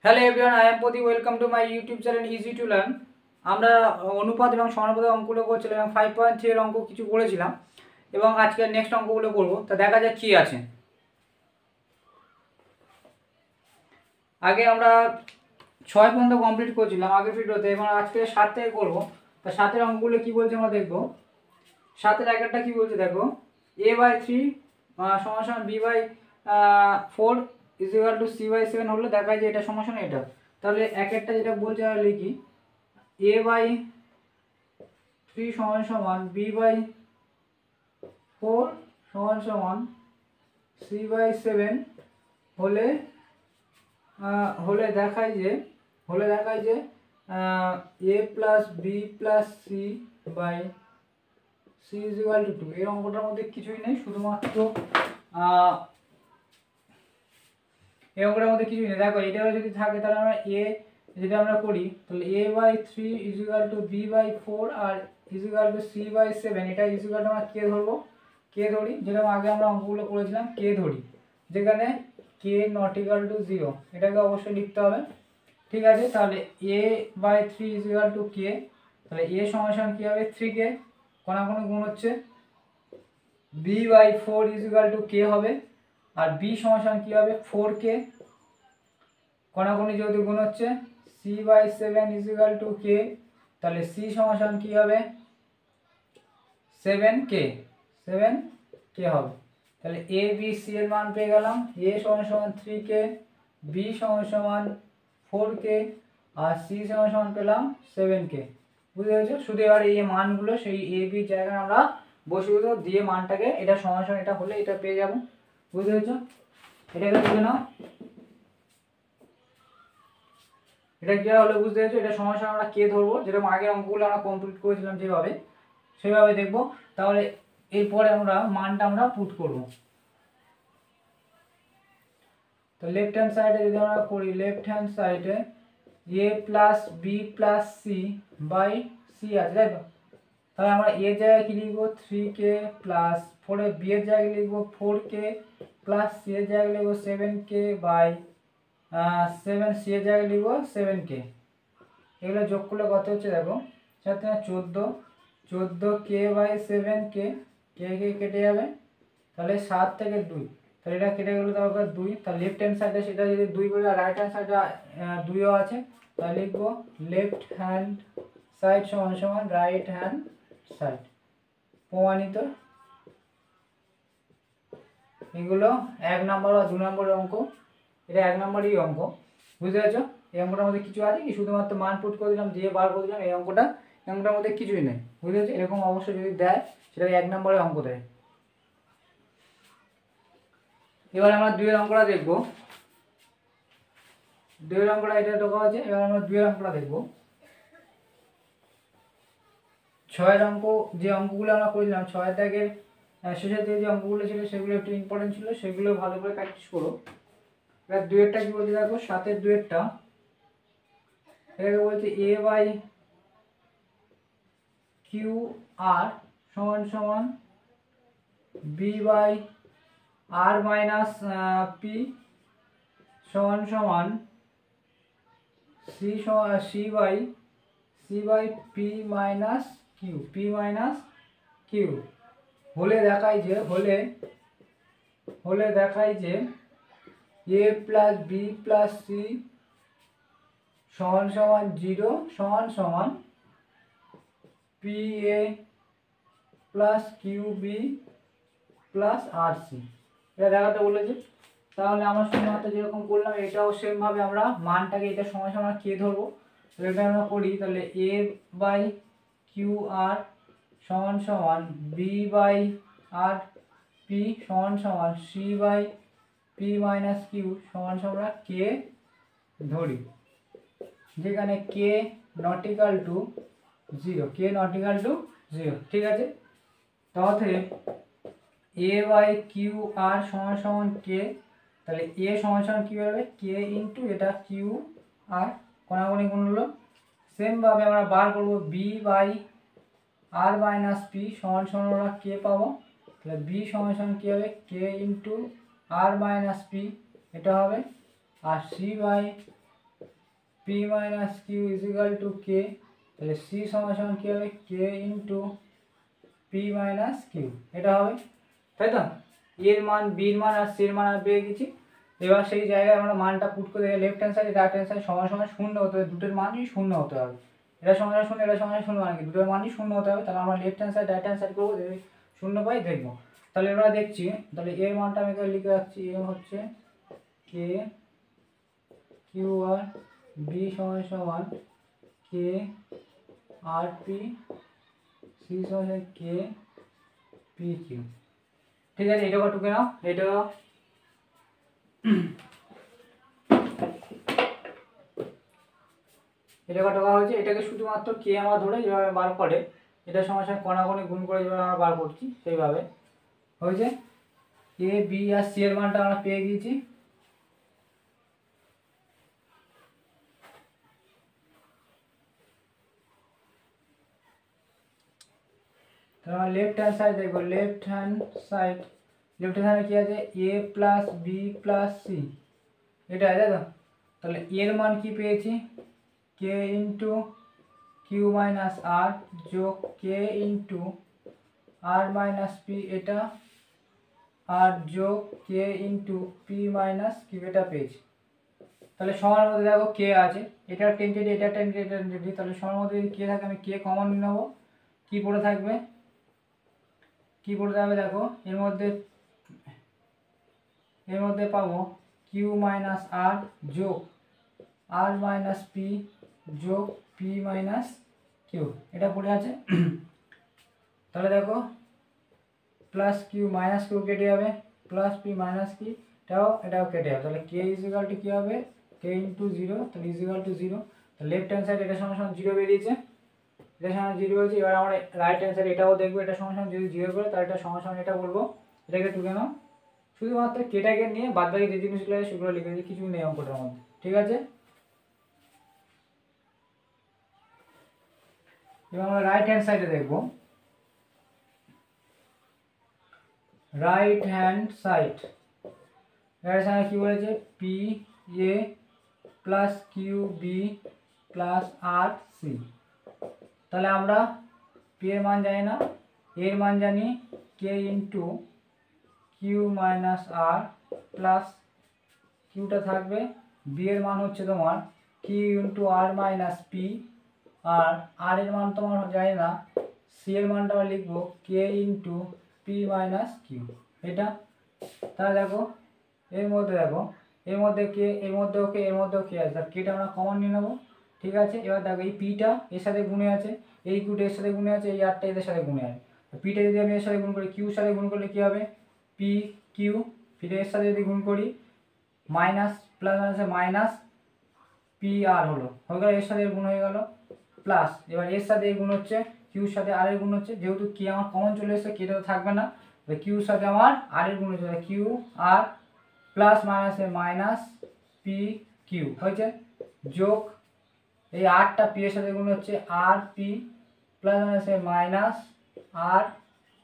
Hello everyone, I am Pradip. Welcome to my YouTube channel easy to learn. আমরা অনুপাত এবং সমানুপাতের অঙ্কগুলো করছিলাম এবং 5.3 এর অঙ্ক কিছু করেছিলাম এবং আজকে নেক্সট অঙ্কগুলো করব। তা দেখা যাক কী আছে। আগে আমরা 6 পর্যন্ত কমপ্লিট করেছিলাম আগের ভিডিওতে, এবং আজকে 7 থেকে করবো। তা 7-এর অঙ্কগুলো কী বলছে আমরা দেখবো। 7-এর একটা কী বলছে দেখো, a/3 সমান b/4 c/7 হলে দেখায় যে এটা সমান এটা। তাহলে একটা যেটা বলছে আমরা লিখি, a/3 সমান b/4 সমান c/7 হলে দেখায় যে a plus b plus c by c is equal to 2। এই অঙ্কটার মধ্যে কিছুই নেই, শুধুমাত্র এই অঙ্কটার মধ্যে কিছুই নেই। দেখো এটা যদি থাকে তাহলে আমরা এ যেটা আমরা করি, তাহলে a/3 is equal to b/4 আর ইজ ইকুয়াল টু c/7। এটা ইজ ইকুয়াল টু আমরা কে ধরবো, কে ধরি, যেরকম আগে আমরা অঙ্কগুলো করেছিলাম কে ধরি, যেখানে কে নট ইকুয়াল টু 0। এটাকে অবশ্যই লিখতে হবে, ঠিক আছে। তাহলে a/3 is equal to k, তাহলে a সমান কী হবে 3কে, কোনাকুনি গুণ হচ্ছে, b/4 ইজ ইকুয়াল টু কে হবে, আর b সমান কী হবে 4কে, কোনাকুনি যেহেতু গুণ হচ্ছে, c/7 is equal to k, তাহলে c সমান কী হবে 7কে হবে। তাহলে a b c এর মান পেয়ে গেলাম। a সমান 3কে, b সমান 4কে, আর c সমান পেলাম 7কে। বুঝতে পেরেছো? শুধু এবার এই মানগুলো সেই a b জায়গায় আমরা বসিয়ে দেবো, দিয়ে মানটাকে এটা সমান এটা হলে এটা পেয়ে যাব। বুঝতে পেরেছো? এটাকে লিখে নাও। এটা কি হলো বুঝতে পেরেছো? এটা সমান আমরা কে ধরবো, যেরকম আগের অঙ্কগুলো আমরা কমপ্লিট করেছিলাম যেভাবে, সেভাবে দেখবো। তাহলে এরপরে আমরা মানটা আমরা পুট করব। তো লেফট হ্যান্ড সাইডে যদি আমরা করি, লেফট হ্যান্ড সাইডে a plus b plus c by c আছে, তাই তো? তাহলে আমরা এর জায়গায় কি লিখবো 3কে প্লাস 4, বি এর জায়গায় লিখবো 4কে প্লাস সি এর জায়গায় লিখবো 7কে বাই 7, সি এর জায়গায় লিখবো 7কে। এগুলো যোগ করলে কত হচ্ছে দেখো, 14কে বাই 7কে, কে কেটে যাবে, তাহলে 7 থেকে 2, তাহলে এটা কেটে গেলে তারপর 2। তাহলে লেফট হ্যান্ড সাইডে সেটা যদি 2 বলে, রাইট হ্যান্ড সাইডে 2ও আছে, তাহলে লিখবো লেফট হ্যান্ড সাইড সমান রাইট হ্যান্ড সাইড। প্রমাণিত। এগুলো 1 নম্বর বা 2 নম্বরের অঙ্ক, এটা 1 নম্বরই অঙ্ক। বুঝতে পেরেছো? এই অঙ্কটার মধ্যে কিছু আছে কি, শুধুমাত্র মান পুট করে দিলাম, দিয়ে বার করে দিলাম। এই অঙ্কটার মধ্যে কিছুই নেই। বুঝতে পেরেছো? এরকম অবশ্যই যদি দেয় সেটাকে 1 নম্বরের অঙ্ক দেয়। এবার আমরা 2-এর অঙ্কটা দেখবো। 2-এর অঙ্কটা এটা ঢোকা আছে। এবার আমরা 2-এর অঙ্কটা দেখবো। 6-এর অঙ্ক, যে অঙ্কগুলো আমরা করেছিলাম 6 দাগের শেষের দিকে যে অঙ্কগুলো ছিল সেগুলো একটু ইম্পর্টেন্ট ছিল, সেগুলো ভালো করে প্র্যাকটিস করো। এবার 2-এরটা কি বলছে দেখো, 7-এর 2-এরটা এটাকে বলছে a/q/r সমান b/r মাইনাস p সমান c/p মাইনাস q হলে দেখায় যে a plus b plus c সমান 0 সমান p a plus q b plus r c, এটা দেখাতে বলেছে। তাহলে আমরা শুধুমাত্র যেরকম করলাম এটাও সেমভাবে আমরা মানটাকে এটা সমান কে ধরবো, এটা আমরা করি। তাহলে a বাই কিউ আর সমান বি বাই আর পি সমান c by p minus q সমান আমরা কে ধরি, যেখানে কে নট ইকাল টু 0, ঠিক আছে। তাহলে a বাই কিউ আর সমান কে, তাহলে a সমান কি হবে কে ইন্টু এটা কিউ আর, কোনাকুনি গুণ হলো। সেমভাবে আমরা বার করবো b by r minus p সমান আমরা কে পাবো, তাহলে বি সমান কি হবে k into r minus p এটা হবে, আর c by p minus q is equal to k, তাহলে সি সমান সমান কী হবে k into p minus q, এটা হবে, তাই তো? এর মান বির মান আর সির মান আর পেয়ে গেছি। এবার সেই জায়গায় আমরা মানটা পুট করে left hand side right hand side সমান সমান শূন্য হতে হবে, দুটোর মানই শূন্য হতে হবে। এটা সমান শূন্য, এটা সমান শূন্য, মানে কি দুটোর মানই শূন্য হতে হবে। তাহলে আমরা left hand side right hand side করবো, শূন্য পাই দেখবো। তাহলে এবার দেখছি, তাহলে এর মানটা আমি লিখে রাখছি, এ হচ্ছে কে কিউ আর বি সমান সমান কে আর পি, সি সমান কে পি কিউ। ঠিক আছে, এটা টুকে নাও, এটা টোকা হয়েছে। এটাকে শুধুমাত্র কে আমরা ধরে যেভাবে বার করে, এটা সমস্যা কণাকণি গুণ করে যেভাবে আমরা বার করছি সেইভাবে হয়েছে। এ বি আর সি এর মানটা আমরা পেয়ে গিয়েছি। তাহলে আমরা লেফট হ্যান্ড সাইড দেখবো, লেফট হ্যান্ড সাইডে কি আছে এ প্লাস বি প্লাস সি, এটা আছে তো? তাহলে এর মান কি পেয়েছি কে ইন্টু কিউ মাইনাস আর যোগ কে ইন্টু আর মাইনাস পি, এটা আর যোগ কে ইন্টু পি মাইনাস কিউ, এটা পেয়েছি। তাহলে সমান মধ্যে দেখো কে আছে, এটা টেনটেড, এটা টেনটেড, এটা টেনটেড, তাহলে সমান মধ্যে যদি কে থাকে আমি কে কমন নিয়ে নেবো, কী পড়ে থাকবে দেখো এর মধ্যে পাবো কিউ মাইনাস আর যোগ আর মাইনাস পি যোগ পি মাইনাস কিউ, এটা পড়ে আছে। তাহলে দেখো প্লাস কিউ মাইনাস কিউ কেটে যাবে, প্লাস পি মাইনাস কি, এটাও কেটে যাবে। তাহলে কে ইজ ইকাল টু কী হবে কে ইন্টু জিরো, তাহলে is equal two zero. Left hand side এটা সমান সমান জিরো বেরিয়েছে, এটা সমান জিরো হয়েছে। এবার আমরা রাইট হ্যান্ড সাইড এটাও দেখবো, এটা সমান সমান যদি জিরো করে তাহলে এটা সমান সমান এটা বলবো, এটাকে টুকে নাও। শুধুমাত্র কেটাকে নিয়ে বাদ বাকি যে জিনিসগুলো আছে সেগুলো লিখে দিই, কিছু নেই অঙ্কটার মধ্যে, ঠিক আছে? এবার আমরা রাইট হ্যান্ড সাইডে দেখবো, রাইট হ্যান্ড সাইড কি বলেছে p a plus q b plus r c. তাহলে আমরা পি এর মান জানি না, এর মান জানি কে ইন্টু কিউ মাইনাস আর প্লাস কিউটা থাকবে, বি এর মান হচ্ছে তোমার Q into r minus p, আর এর মান তোমার জানি না, সি এর মানটা আমরা লিখবো k into p minus q, এটা। তাহলে দেখো এর মধ্যে কে, এর মধ্যেও কে, এর মধ্যেও কে আছে, তার কেটা আমরা কমন নিয়ে নেবো, ঠিক আছে? এবার দেখো এই পিটা এর সাথে গুণে আছে, এই কিউটা এর সাথে গুণে আছে, এই আরটা এদের সাথে গুণে আছে। পিটা যদি আমি এর সাথে গুণ করি, কিউর সাথে গুণ করলে কী হবে পি কিউ, পিটা এর সাথে যদি গুণ করি মাইনাস প্লাস মাইনাস পি আর হয়ে গেল, এর সাথে গুণ হয়ে গেল প্লাস, এবার এর সাথে গুণ হচ্ছে কিউর সাথে আর এর গুণ হচ্ছে, যেহেতু কি আমার কমন চলে এসেছে কেটা তো থাকবে না, কিউর সাথে আমার আর এর গুণ হচ্ছে, কিউ আর প্লাস মাইনাসে মাইনাস পি কিউ হয়েছে, যোগ এই আরটা পি এর সাথে গুণ হচ্ছে আর পি প্লাস মাইনাসে মাইনাস আর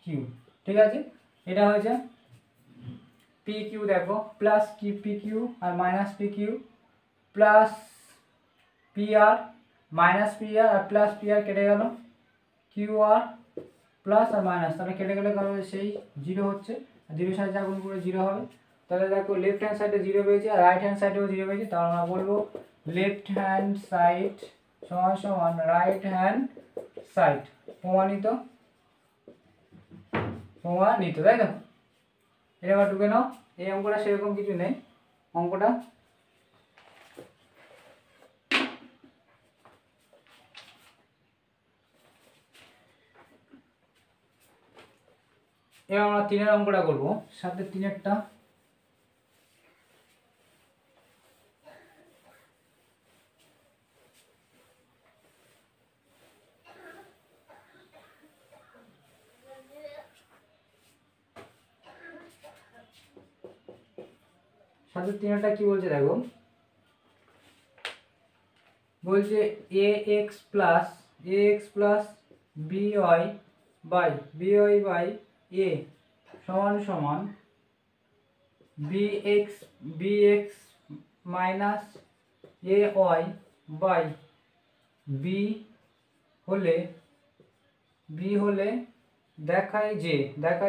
কিউ, ঠিক আছে? এটা হয়েছে পি কিউ, দেখো প্লাস কি পি কিউ আর minus p q plus p r minus p r plus p r কেটে গেল, কিউ আর প্লাস আর মাইনাস, তাহলে কেটে গেলে কারণ সেই জিরো হচ্ছে, জিরোর সাথে যা গুণ করে জিরো হবে। তাহলে দেখো লেফট হ্যান্ড সাইডে জিরো পেয়েছি আর রাইট হ্যান্ড সাইডেও জিরো পেয়েছি, তাহলে আমরা বলবো লেফট হ্যান্ড সাইড সমান সমান রাইট হ্যান্ড সাইড, প্রমাণিত, তাই তো? এবার ঢুকে নাও, এই অঙ্কটা সেরকম কিছু নেই, অঙ্কটা এবার আমরা তিনের অঙ্কটা করবো, সাথে তিনেরটা কি বলছে দেখো, বলছে a x plus b y by a সমান সমান b x minus a y by b হলে দেখায়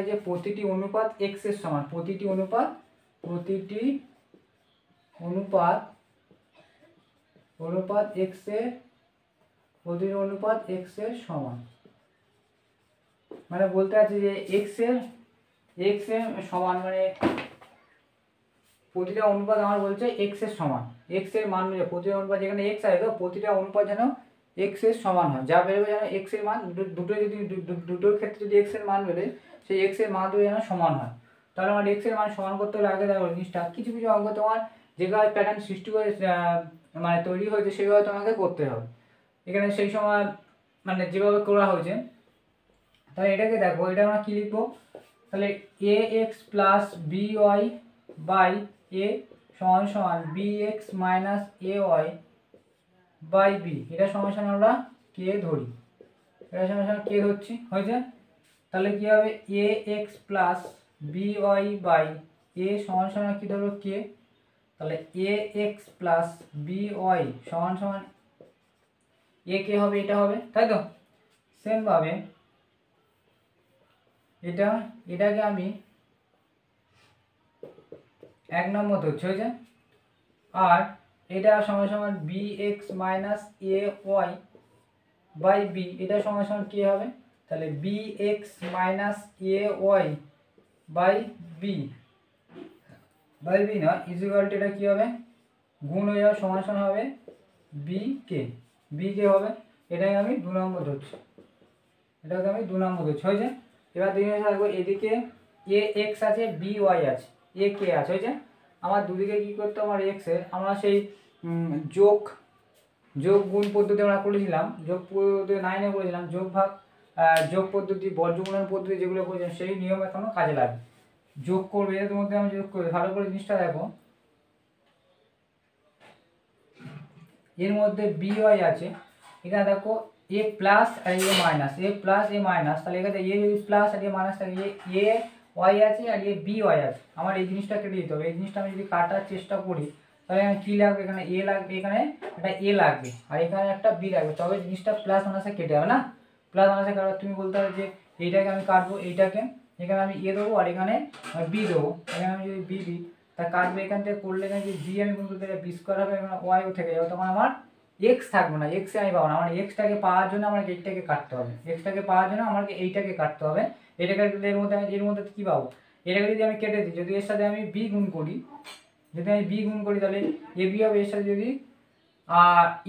যে প্রতিটি অনুপাত x এর সমান, প্রতিটি অনুপাত x এর সমান। মানে বলতে আছে যে x এর সমান, মানে প্রতিটা অনুপাত আমার বলছে x এর সমান, x এর মান প্রতিটা অনুপাত যেখানে x আছে তো প্রতিটা অনুপাত যেন x এর সমান হয়, যা বেরোবে যেন x এর মান দুটোর ক্ষেত্রে যদি x এর মান বেরোয় সেই x এর মান দুটো যেন সমান হয়। তাহলে আমার x এর মান সমান করতে হলে আগে দেখো জিনিসটা কিছু অঙ্ক তোমার যেভাবে প্যাটার্ন সৃষ্টি করে মানে তৈরি হয়েছে সেইভাবে তোমাকে করতে হবে। এখানে সেই সময় মানে যেভাবে করা হয়েছে, তাহলে এটাকে দেখো, এটা আমরা কি লিখবো, তাহলে ax plus by by a সমান সমান bx minus ay by b, এটা সমান আমরা k ধরি, এটা সমান k ধরছি, হয়েছে। তাহলে কি হবে ax plus by by a সমান কি ধরবো k, তাহলে ax প্লাস by সমান a k হবে, এটা হবে, তাই তো। সেম ভাবে এটাকে আমি 1 নম্বর ধরছি, হয়েছে। আর এটা সমান bx minus ay by b, এটা সমান কি হবে, তাহলে bx minus ay by b না ইকুয়াল টু এটা কি হবে, গুণ হয়ে যাবে, সমান হবে bk হবে। এটাকে আমি 2 নম্বর ধরছি, হয়েছে। এবার দিকে থাকবো, এদিকে ax আছে by আছে ak আছে, হয়েছে। আমার দুদিকে কি করতে, আমার x এর আমরা সেই যোগ গুণ পদ্ধতি আমরা করেছিলাম, যোগ পদ্ধতি 9 এ করেছিলাম, যোগ পদ্ধতি, বর্গমূলন পদ্ধতি যেগুলো করেছিলাম সেই নিয়ম এখনো কাজে লাগে। যোগ করবে, এর মধ্যে আমি যোগ করবো, ভালো করে জিনিসটা দেখো, এর মধ্যে by আছে, এখানে দেখো a প্লাস আর a মাইনাস, তাহলে এখানে a যদি প্লাস আর a মাইনাস থাকে, a y আছে আর a by আছে, আমার এই জিনিসটা কেটে দিতে হবে। এই জিনিসটা আমি যদি কাটার চেষ্টা করি তাহলে এখানে কি লাগবে, এখানে a লাগবে, এখানে একটা a লাগবে আর এখানে একটা b লাগবে, তবে জিনিসটা প্লাস মাইনাসে কেটে হবে না। প্লাস মাইনাসে কাটবে, তুমি বলতে হবে যে এইটাকে আমি কাটবো, এইটাকে এখানে আমি a দেবো আর এখানে b দেবো, এখানে আমি যদি b দিই তা কাটবে, এখান থেকে করলে এখানে যদি b আমি গুণ করতে b স্কোয়ার হবে, এখানে y ও থেকে যাবে, তখন আমার x থাকবে না, x আমি পাবো না। আমার xটাকে পাওয়ার জন্য আমাকে এইটাকে কাটতে হবে, আমাকে এইটাকে কাটতে হবে। এটাকে এর মধ্যে কি পাবো, এটাকে যদি আমি কেটে দিই, যদি এর সাথে আমি b গুণ করি, তাহলে ab হবে, এর সাথে যদি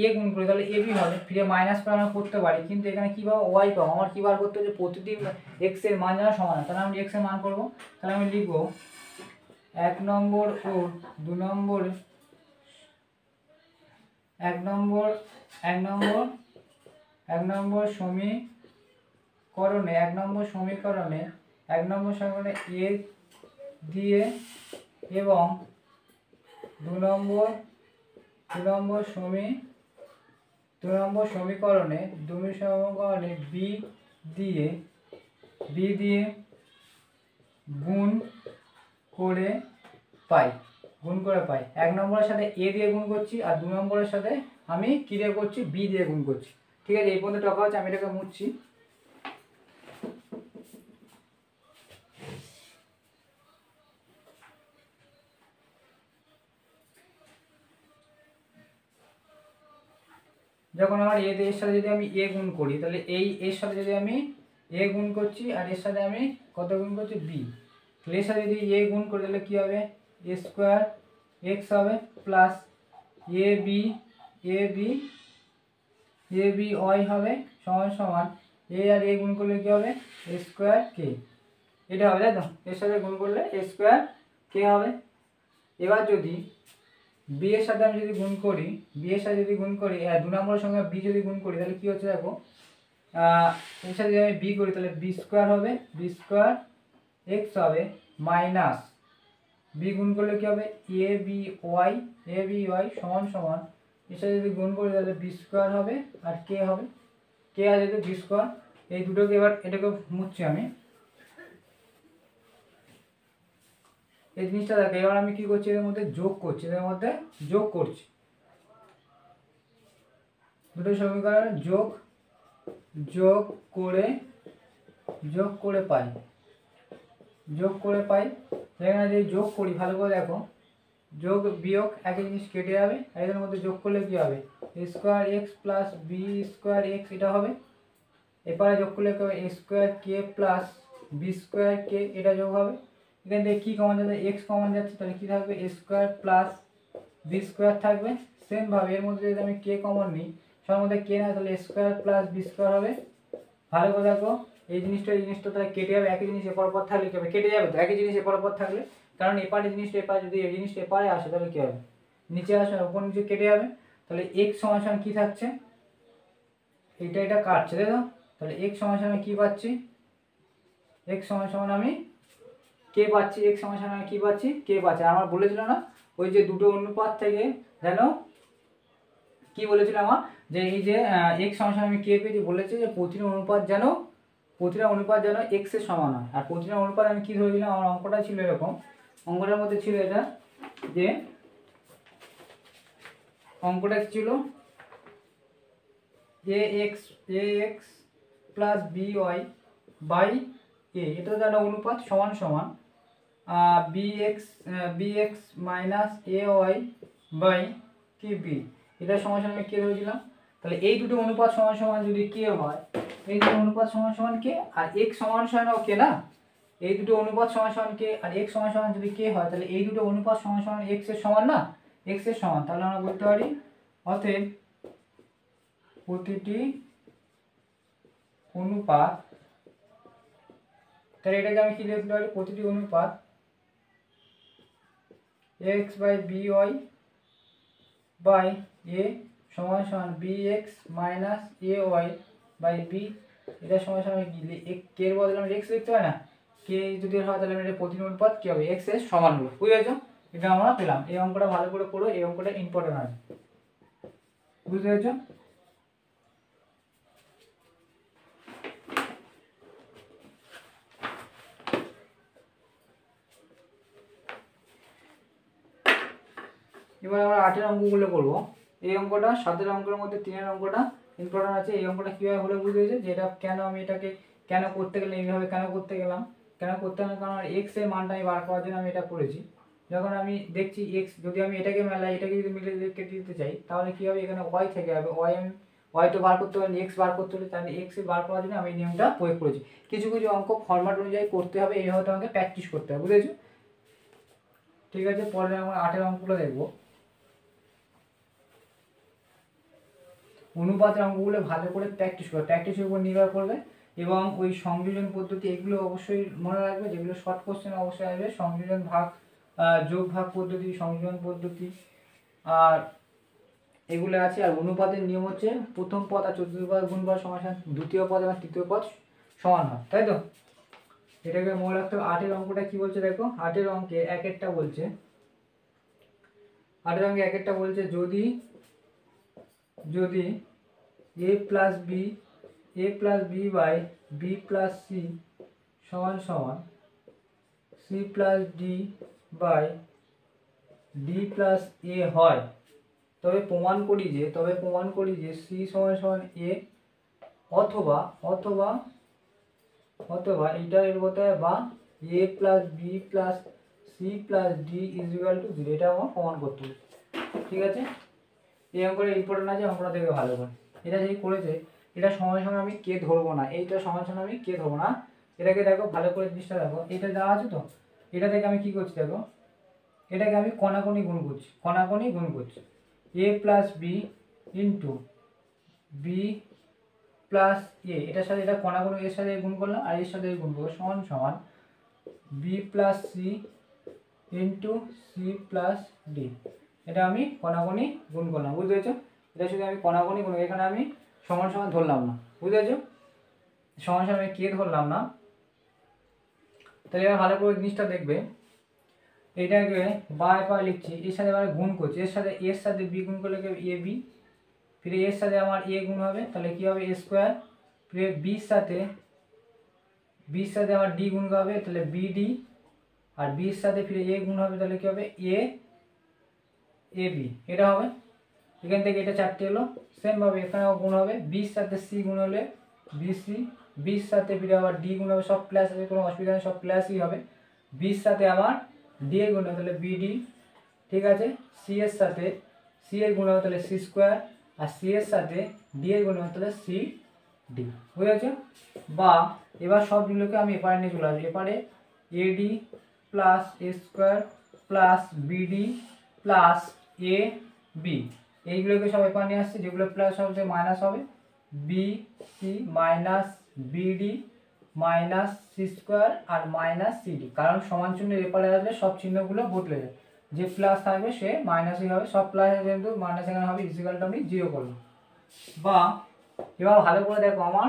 a গুণ করি তাহলে ab হবে, ফিরে মাইনাস করে আমরা করতে পারি, কিন্তু এখানে কি পাবো, y পাবো। আমার কি বার করতে হচ্ছে, প্রতিটি x এর মান যেন সমান হয়, তাহলে আমি x এর মান করবো, তাহলে আমি লিখবো 1 নম্বর ও 2 নম্বর, 1 নম্বর সমীকরণে a দিয়ে এবং 2 নম্বর সমীকরণে b দিয়ে গুণ করে পাই। 1 নম্বরের সাথে a দিয়ে গুণ করছি আর 2 নম্বরের সাথে আমি কি দিয়ে করছি, b দিয়ে গুণ করছি। ঠিক আছে, এই পর্যন্ত টাকা হচ্ছে, আমি এটাকে মুছছি। যখন আমার এর সাথে যদি আমি a গুণ করি, তাহলে এই এর সাথে যদি আমি a গুণ করছি আর এর সাথে আমি কত গুণ করছি, b, তাহলে এর সাথে যদি a গুণ করি তাহলে কি হবে, a স্কোয়ার x হবে প্লাস ab y হবে সমান a আর a গুণ করলে কি হবে, a স্কোয়ার k, এটা হবে, তাই তো। এর সাথে গুণ করলে a স্কোয়ার k হবে। এবার যদি b এর সাথে আমি যদি গুণ করি, 2 নম্বরের সঙ্গে b যদি গুণ করি তাহলে কি হচ্ছে দেখো, এর সাথে যদি আমি b করি তাহলে b স্কোয়ার হবে, b স্কোয়ার x হবে মাইনাস b গুণ করলে কি হবে, aby সমান এর সাথে যদি গুণ করি তাহলে b স্কোয়ার হবে আর k হবে, k আর যেহেতু b স্কোয়ার, এই দুটোকে এবার এটাকে মুছছি আমি। এই জিনিসটা দেখো, এবার আমি কি করছি, এর মধ্যে যোগ করছি, দুটো সমীকরণ যোগ যোগ করে পাই, এখানে যদি যোগ করি ভালো করে দেখো, যোগ বিয়োগ একই জিনিস কেটে যাবে, এদের মধ্যে যোগ করলে কি হবে a square x plus b square x এটা হবে, এরপরে যোগ করলে a স্কোয়ার কে প্লাস বি স্কোয়ার কে এটা যোগ হবে, এখান থেকে কী কমন যাচ্ছে এক্স কমন যাচ্ছে, তাহলে কী থাকবে a square plus b square থাকবে। সেমভাবে এর মধ্যে যদি আমি কে কমন নিই, সবার মধ্যে কে না, তাহলে a square plus b square হবে। ভালো করে দেখো এই জিনিসটা তাহলে কেটে যাবে, একই জিনিস এপার পর থাকলে কী হবে, কেটে যাবে তো একই জিনিস এপার পর থাকলে, কারণ এপারে জিনিসটা এপারে যদি এই জিনিসটা এপারে আসে তাহলে কী হবে, নিচে আসবে, উপর নিচে কেটে যাবে, তাহলে এক্স সমান সমান কী থাকছে, এটা কাটছে তাই তো, তাহলে এক্স সমান সমান কী পাচ্ছি, এক্স সমান সমান আমি কে পাচ্ছি, এক্স সমান সমান আমি কী পাচ্ছি, কে পাচ্ছি। আমার বলেছিল না ওই যে দুটো অনুপাত থেকে যেন কি বলেছিল আমার, যে এই যে এক্স সমান সমান আমি কে পেয়েছি, বলেছে যে প্রতিটা অনুপাত যেন এক্স এর সমান হয়, আর প্রতিটা অনুপাত আমি কি ধরেছিলাম, আমার অঙ্কটা ছিল এরকম, অঙ্কটার মধ্যে ছিল এটা, যে অঙ্কটা ছিল a x plus b y by a, এটা যেন অনুপাত সমান সমান b x minus a y by কি বি, এটা সমান সমান আমি কে ধরেছিলাম। তাহলে এই দুটো অনুপাত সমান সমান যদি কে হয়, এই দুটো অনুপাত সমান সমান কে আর এক্স সমান সমান কে না, এই দুটো অনুপাত সমান সমান কে আর এক্স সমান সমান যদি কে হয়, তাহলে এই দুটো অনুপাত সমান সমান এক্স এর সমান না, এক্স এর সমান, তাহলে আমরা বলতে পারি অতএব প্রতিটি অনুপাত, তাহলে এটাকে আমি কি লিখতে পারি, প্রতিটি অনুপাত x by b y by a সমান সমান b x minus a y by b, এটা সমান সমান কে এর বদলে আমি এক্স লিখতে হয় না, কে যদি হয় তাহলে এটা প্রতিটি অনুপাত কি হবে, এক্স এর সমান হবে, বুঝতে পেরেছো, এটা আমরা পেলাম। এই অঙ্কটা ভালো করে পড়ো, এই অঙ্কটা ইম্পর্টেন্ট আছে, বুঝতে পেরেছো। এবার আমরা 8 এর অঙ্কগুলো করবো। এই অঙ্কটা 7 এর অঙ্কের মধ্যে 3 এর অঙ্কটা ইম্পর্টেন্ট আছে। এই অঙ্কটা কীভাবে হলে বুঝতে পেরেছে, যে এটা কেন আমি এটাকে কেন করতে গেলে এইভাবে কেন করতে গেলাম, কারণ এক্স এর মানটা আমি বার করার জন্য আমি এটা করেছি। যখন আমি দেখছি এক্স যদি আমি এটাকে মেলাই, এটাকে যদি মিলে কেটে দিতে চাই, তাহলে কী হবে, এখানে ওয়াই থেকে যাবে, ওয়াই তো বার করতে পারি, এক্স বার করতে হলে, তাহলে এক্স বার করার জন্য আমি এই নিয়মটা প্রয়োগ করেছি। কিছু কিছু অঙ্ক ফরম্যাট অনুযায়ী করতে হবে, এইভাবে আমাকে প্র্যাকটিস করতে হবে, বুঝেছো। ঠিক আছে, পরে আমরা 8 এর অঙ্কগুলো দেখবো। অনুপাতের অঙ্কগুলো ভালো করে প্র্যাকটিসের উপর নির্ভর করবে, এবং ওই সংযোজন পদ্ধতি এগুলো অবশ্যই মনে রাখবে, যেগুলো শর্ট কোশ্চেন অবশ্যই আসবে, সংযোজন ভাগ যোগ ভাগ পদ্ধতি, সংযোজন পদ্ধতি আর এগুলো আছে। আর অনুপাতের নিয়ম হচ্ছে প্রথম পদ আর চতুর্থ পদ গুণ করা সমান দ্বিতীয় পদ এবং তৃতীয় পদ সমান হয়, তাই তো, এটাকে মনে রাখতে হবে। 8 এর অঙ্কটা কি বলছে দেখো, 8 এর অঙ্কে এক একটা বলছে যদি a plus b by b plus c সমান সমান c plus d by d plus a হয়, তবে প্রমাণ করি যে সি সমান সমান এ, অথবা এটা এর কথা, বা a plus b plus c plus d is equal to 0, এটা আমার প্রমাণ করতে হবে। ঠিক আছে, এই অঙ্কটা ইম্পর্টেন্ট আছে, অঙ্কটা দেখবে ভালো করে। এটা যেই করেছে, এটা সমান সমান আমি কে ধরবো না, এইটা সমান সমান আমি কে ধরবো না, এটাকে দেখো ভালো করে জিনিসটা দেখো, এটা দেওয়া আছে তো, এটা থেকে আমি কি করছি দেখো, এটাকে আমি কণাকণি গুণ করছি, a plus b into b plus a, এটার সাথে এটা কণাকণি এর সাথে গুণ করলাম, আর এর সাথে গুণ করবো, সমান সমান b plus c into c plus d, এটা আমি কণাকণি গুণ করলাম, বুঝতে পেরেছো। এটা শুধু আমি কণাকণি গুণ, এখানে আমি সমান সমান ধরলাম না, বুঝতে পেরেছো, সমান সমান আমি কে ধরলাম না। তাহলে এবার ভালো করে জিনিসটা দেখবে, এটাকে বাই বাই লিখছি, এর সাথে এবার গুণ করছি, এর সাথে বি গুণ করলে কি হবে এ বি, ফিরে এর সাথে আমার এ গুণ হবে, তাহলে কি হবে এ স্কোয়ার, ফিরে বির সাথে আমার ডি গুণ হবে, তাহলে বি ডি, আর বির সাথে ফিরে এ গুণ হবে, তাহলে কি হবে এ বি, এটা হবে। এখান থেকে এটা 4টে হলো। সেমভাবে এখানেও গুণ হবে, বির সাথে সি গুণ হলে বিসি, বির সাথে ফিরে আবার ডি গুণ হবে, সব প্লাস আছে, কোনো অসুবিধা নেই, সব প্লাসই হবে। বির সাথে আবার ডি এর গুণ হবে তাহলে বিডি, ঠিক আছে। সি এর সাথে সি এর গুণ হবে তাহলে সি স্কোয়ার, আর সি এর সাথে ডি এর গুণ হবে তাহলে সি ডি, বুঝেছো? বা এবার সবগুলোকে আমি এপারে নিয়ে চলে আসবো, এপারে এডি plus A square plus BD plus A B, এইগুলোকে সব এপারে নিয়ে আসছে, যেগুলো প্লাস হবে মাইনাস হবে, b c minus b d minus c square আর মাইনাস সিডি, কারণ সমান চিহ্নের এপারে আসলে সব চিহ্নগুলো বদলে যায়, যে প্লাস থাকবে সে মাইনাসই হবে, সব প্লাস কিন্তু মাইনাস এখানে হবে, ইজিক্যালটা আমি 0 করলাম। বা এবার ভালো করে দেখো, আমার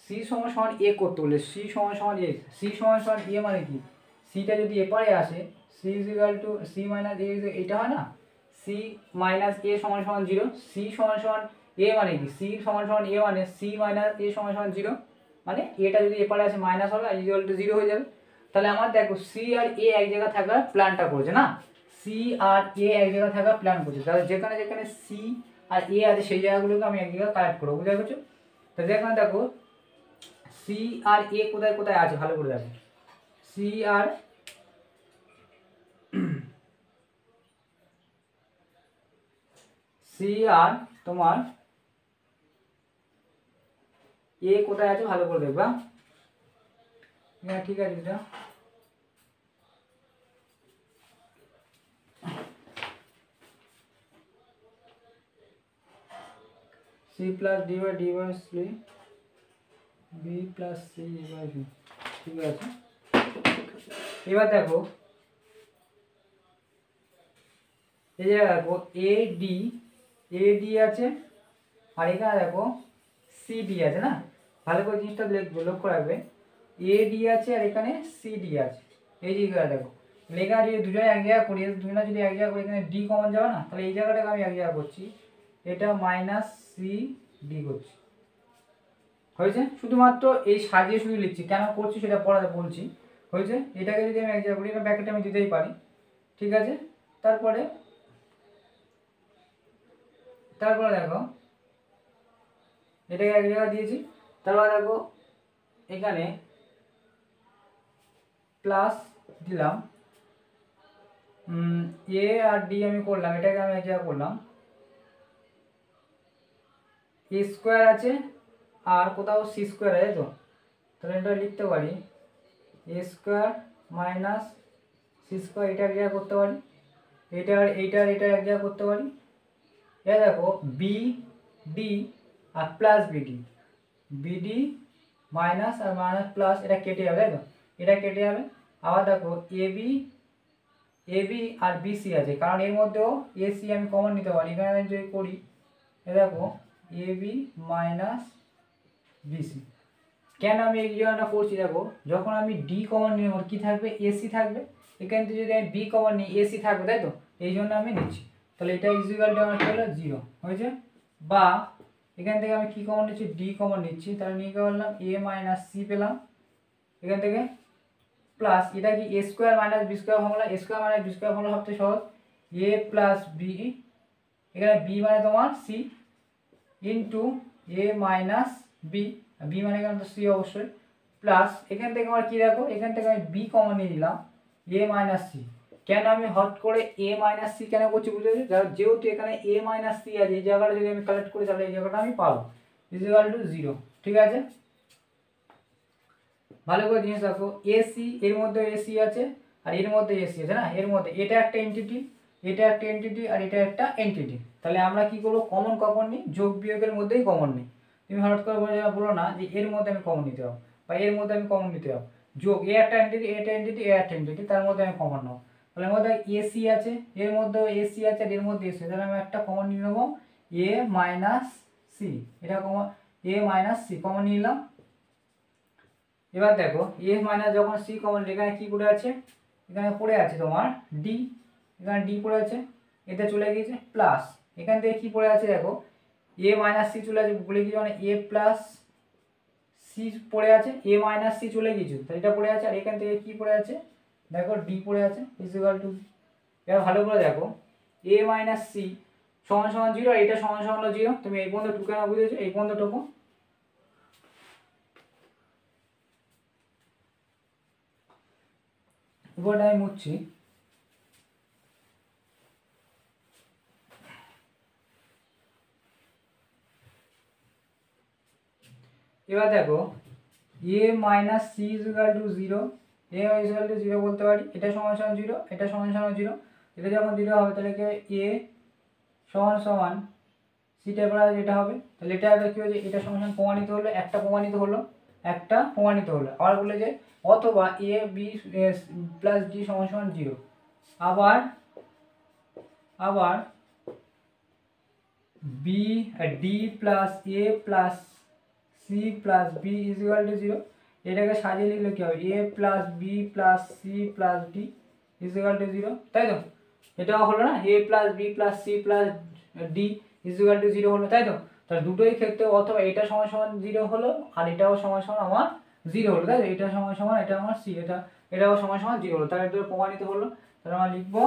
সি সমান সমান এ করতে বলে, সি সমান সমান এ, সি সমান সমান এ মানে কি, সিটা যদি এপারে আসে, c is equal to c minus a, এটা হয় না, সি মাইনাস এ সমান সমান 0, সি সমান সমান এ মানে কি, সি সমান সমান এ মানে সি মাইনাস এ সমান সমান 0, মানে এটা যদি এপারে আসে মাইনাস হবে আর ইজিক্যাল টু 0 হয়ে যাবে। তাহলে আমার দেখো সি আর এ এক জায়গায় থাকার প্ল্যানটা করছে না, সি আর এ এক জায়গায় থাকার প্ল্যান করছে, তাহলে যেখানে যেখানে সি আর এ আছে সেই জায়গাগুলোকে আমি এক জায়গায় কালেক্ট করবো, বুঝতে পারছো? তো যেখানে দেখো সি আর এ কোথায় কোথায় আছে ভালো করে দেখো, সি আর সি আর তোমার এ কোথায় আছে ভালো করে দেখবা, হ্যাঁ ঠিক আছে এটা c plus d by d by c b plus c by b, ঠিক আছে। এবার দেখো এই জায়গায় দেখো এ ডি আছে, আর এখানে দেখো সি ডি আছে না, ভালো করে জিনিসটা লক্ষ্য রাখবে, এ ডি আছে আর এখানে সি ডি আছে, এই জায়গাটা দেখো লেখা যদি দুজনে এক জায়গা করি, দুজনে যদি এক জায়গা করি, এখানে ডি কমন যাবে না, তাহলে এই জায়গাটাকে আমি এক জায়গা করছি, এটা মাইনাস সি ডি করছি, হয়েছে? শুধুমাত্র এই সাজিয়ে শুধু লিখছি, কেন করছি সেটা পড়াতে বলছি, হয়েছে? এটাকে যদি আমি এক জায়গা করি, এটা ব্র্যাকেটে আমি দিতেই পারি, ঠিক আছে। তারপরে দেখো এটাকে এক জায়গা দিয়েছি, তারপরে দেখো এখানে প্লাস দিলাম, এ আর ডি আমি করলাম, এটাকে আমি এক জায়গা করলাম, এ স্কোয়ার আছে আর কোথাও সি স্কোয়ার আছে, তো তাহলে এটা লিখতে পারি এ স্কোয়ার মাইনাস সি স্কোয়ার, এটা এক জায়গা করতে পারি, এইটার এক জায়গা করতে পারি। এটা দেখো বি ডি আর প্লাস বিডি, বিডি মাইনাস আর মাইনাস প্লাস, এটা কেটে যাবে, তাই তো এটা কেটে যাবে। আবার দেখো এবি আর বিসি আছে, কারণ এর মধ্যেও এসি আমি কমন নিতে পারি, এখানে আমি যদি করি এ দেখো এবি মাইনাস বিসি, কেন আমি এই জায়গাটা করছি দেখো, যখন আমি ডি কমন নিয়ে কি থাকবে, এসি থাকবে, এখান থেকে যদি আমি বি কমন নিই এসি থাকবে, তাই তো এই জন্য আমি নিচ্ছি, তাহলে এটা ইকুয়ালটা আমার কি হলো 0, হয়েছে? বা এখান থেকে আমি কি কমন নিচ্ছি, ডি কমন নিচ্ছি, তাহলে নিয়ে বললাম এ মাইনাস সি পেলাম, এখান থেকে প্লাস এটা কি a square minus b square formula, a square minus b square formula সবচেয়ে সহজ, এ প্লাস বি, এখানে বি মানে তোমার c into a minus b, b মানে এখানে তো সি অবশ্যই, প্লাস এখান থেকে আমার কি দেখো, এখান থেকে আমি বি কমন নিয়ে নিলাম, এ মাইনাস সি, কেন আমি হট করে এ মাইনাস সি কেন করছি বুঝতে পেরেছি, যেহেতু এখানে এ মাইনাস সি আছে, এই জায়গাটা যদি আমি কালেক্ট করি তাহলে এই জায়গাটা আমি পাবো ইকুয়াল টু 0, ঠিক আছে। ভালো করে জিনিস রাখো, এসি এর মধ্যে এসি আছে আর এর মধ্যে এসি আছে না, এর মধ্যে এটা একটা এন্টিটি, এটা একটা এন্টিটি আর এটা একটা এন্টিটি, তাহলে আমরা কি করবো, কমন কখন নিই, যোগ বিয়োগের মধ্যেই কমন নিই, তুমি হঠাৎ করে বলো না যে এর মধ্যে আমি কমন নিতে পারবো বা এর মধ্যে আমি কমন নিতে পারবো, যোগ এ একটা এন্টিটি, এটা এন্টিটি, এ একটা এন্টিটি, তার মধ্যে আমি কমন নেবো, তাহলে এর মধ্যে এসি আছে, এর মধ্যে এসি আছে আর এর মধ্যে এসি, তাহলে আমি একটা কমন নিয়ে নেবো এ মাইনাস সি, এটা কমন এ মাইনাস সি কমন নিয়ে নিলাম। এবার দেখো এ মাইনাস যখন সি কমন, এখানে কি পড়ে আছে, এখানে পড়ে আছে তোমার ডি, এখানে ডি পড়ে আছে, এতে চলে গিয়েছে প্লাস, এখান থেকে কি পড়ে আছে দেখো এ মাইনাস সি চলে আছে, বলে কি মানে এ প্লাস সি পড়ে আছে, এ মাইনাস সি চলে গিয়েছে, তাই এটা পড়ে আছে, আর এখান থেকে কি পড়ে আছে দেখো ডি পড়ে আছে ইকুয়াল টু, এবার ভালো করে দেখো এ মাইনাস সি সমান সমান 0 আর এটা সমান সমান 0, তুমি এই পর্যন্ত টুকে না বুঝেছো, এই পর্যন্ত টুকু। উপরটা আমি মুছছি। এবার দেখো a minus c is equal to 0, a is equal to 0 বলতে পারি, এটা সমান সমান 0, এটা সমান সমান 0, এটা যখন 0 হবে তাহলে কি হবে a সমান সমান সিটা পড়া যেটা হবে, তাহলে এটা কি হচ্ছে, এটা সমান সমান প্রমাণিত হলো, একটা প্রমাণিত হলো, একটা প্রমাণিত হলো। আবার বলে যে অথবা a b প্লাস d সমান সমান 0, আবার আবার b d plus a plus c plus b is equal to 0, এটাকে সাজিয়ে লিখলে কি হবে a plus b plus c plus d is equal to 0, তাই তো? এটাও হলো না, a plus b plus c plus d is equal to 0 হলো, তাই তো? তাহলে দুটোই ক্ষেত্রে অথবা এটা সমান সমান 0 হলো আর এটাও সমান সমান আমার 0 হলো, তাই তো? এটা সমান সমান এটা আমার c, এটাও সমান সমান 0 হলো, তাহলে এটা প্রমাণিত হলো। তাহলে আমরা লিখবো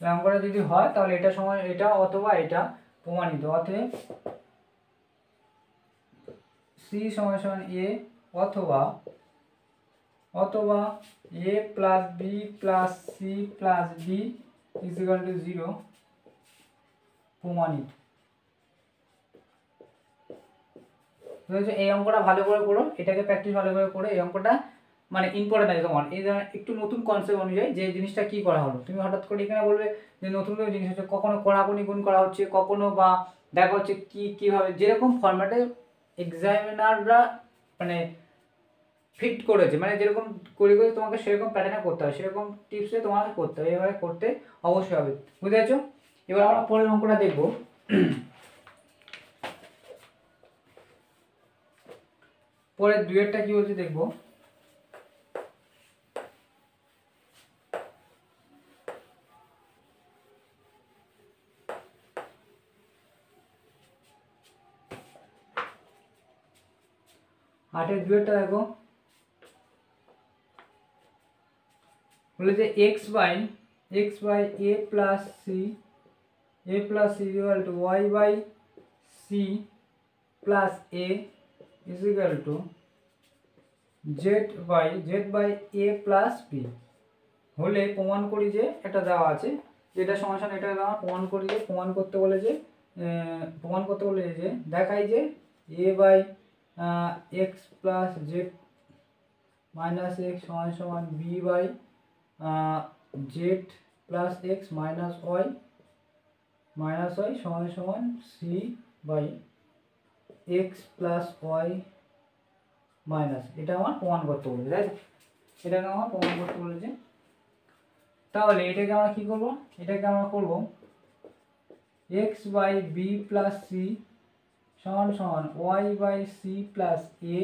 অঙ্কটা যদি হয় তাহলে এটা সময় এটা অথবা এটা প্রমাণিত, অতএব c সমান সমান a অথবা অথবা a plus b plus c plus d is equal to 0 প্রমাণিত। এই অঙ্কটা ভালো করে করো, এটাকে প্র্যাকটিস ভালো করে করো। এই অঙ্কটা মানে ইম্পর্টেন্ট আছে তোমার, এই একটু নতুন কনসেপ্ট অনুযায়ী যে জিনিসটা কি করা হলো, তুমি হঠাৎ করে এখানে বলবে যে নতুন কোনো জিনিস হচ্ছে, কখনো কোণাকুনি গুণ করা হচ্ছে, কখনো বা দেখা হচ্ছে কি কিভাবে যেরকম ফরম্যাটে এক্সামিনাররা মানে ফিট করেছে, মানে যেরকম করে করে তোমাকে সেরকম প্যাটার্নে করতে হবে, সেরকম টিপসে তোমাকে করতে হবে, এভাবে করতে অবশ্যই হবে, বুঝতে পেরেছো? এবার আমরা পরের অঙ্কটা দেখবো। পরের দুয়েরটা কি বলছে দেখবো। আটের দুয়েরটা দেখো, বলে যে x by a plus c equal to y by c plus a is equal to z by a plus b হলে প্রমাণ করি যে এটা দেওয়া আছে, যেটা সমান সমান এটা দেওয়া, প্রমাণ করি যে প্রমাণ করতে বলে যে দেখাই যে a by x plus z minus x সমান সমান b by z plus x minus y সমান সমান c by x plus y minus, এটা আমার প্রমাণ করতে বলেছে, তাই তো? এটাকে আমার প্রমাণ করতে বলেছে। তাহলে এটাকে আমরা কি করব, এটাকে আমরা করব x by b plus c সমান সমান y by c plus a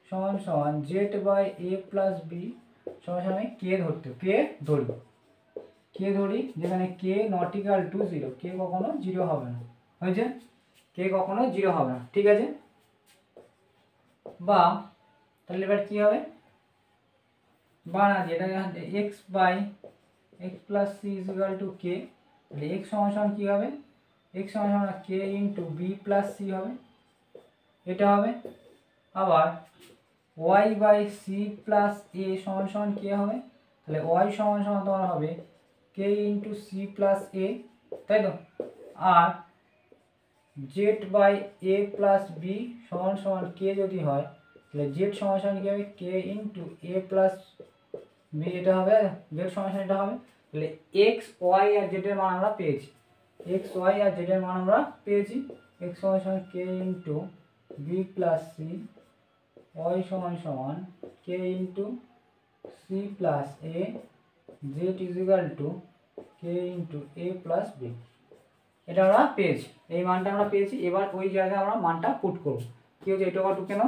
সমান সমান z by a plus b সমান সমান কে ধরি, যেখানে k not equal to 0, k কখনো 0 হবে না, হয়েছে? কে কখনো 0 হবে না, ঠিক আছে? বা তাহলে এবার কি হবে, বানা দিয়ে এটা x by x plus c is equal to k, তাহলে এক্স সমান সমান কী হবে, এক্স সমান সমান k into b plus c হবে, এটা হবে। আবার y by c plus a সমান সমান কে হবে, তাহলে ওয়াই সমান সমান তোমার হবে k into c plus a, তাই তো? আর z by a plus b সমান সমান কে যদি হয় তাহলে জেড সমান সমান কী হবে, k into a plus b, এটা হবে জেড সমান সমান এটা হবে। তাহলে এক্স ওয়াই আর জেডের মান আমরা পেয়েছি, এক্স ওয়াই আর জেডের মান আমরা পেয়েছি, এক্স সমান সমান k into b plus c, y সমান সমান k into c plus a, z is equal to k into a plus b, এটা আমরা পেয়েছি, এই মানটা আমরা পেয়েছি। এবার ওই জায়গায় আমরা মানটা পুট করব, কি হচ্ছে এটা কত কেন,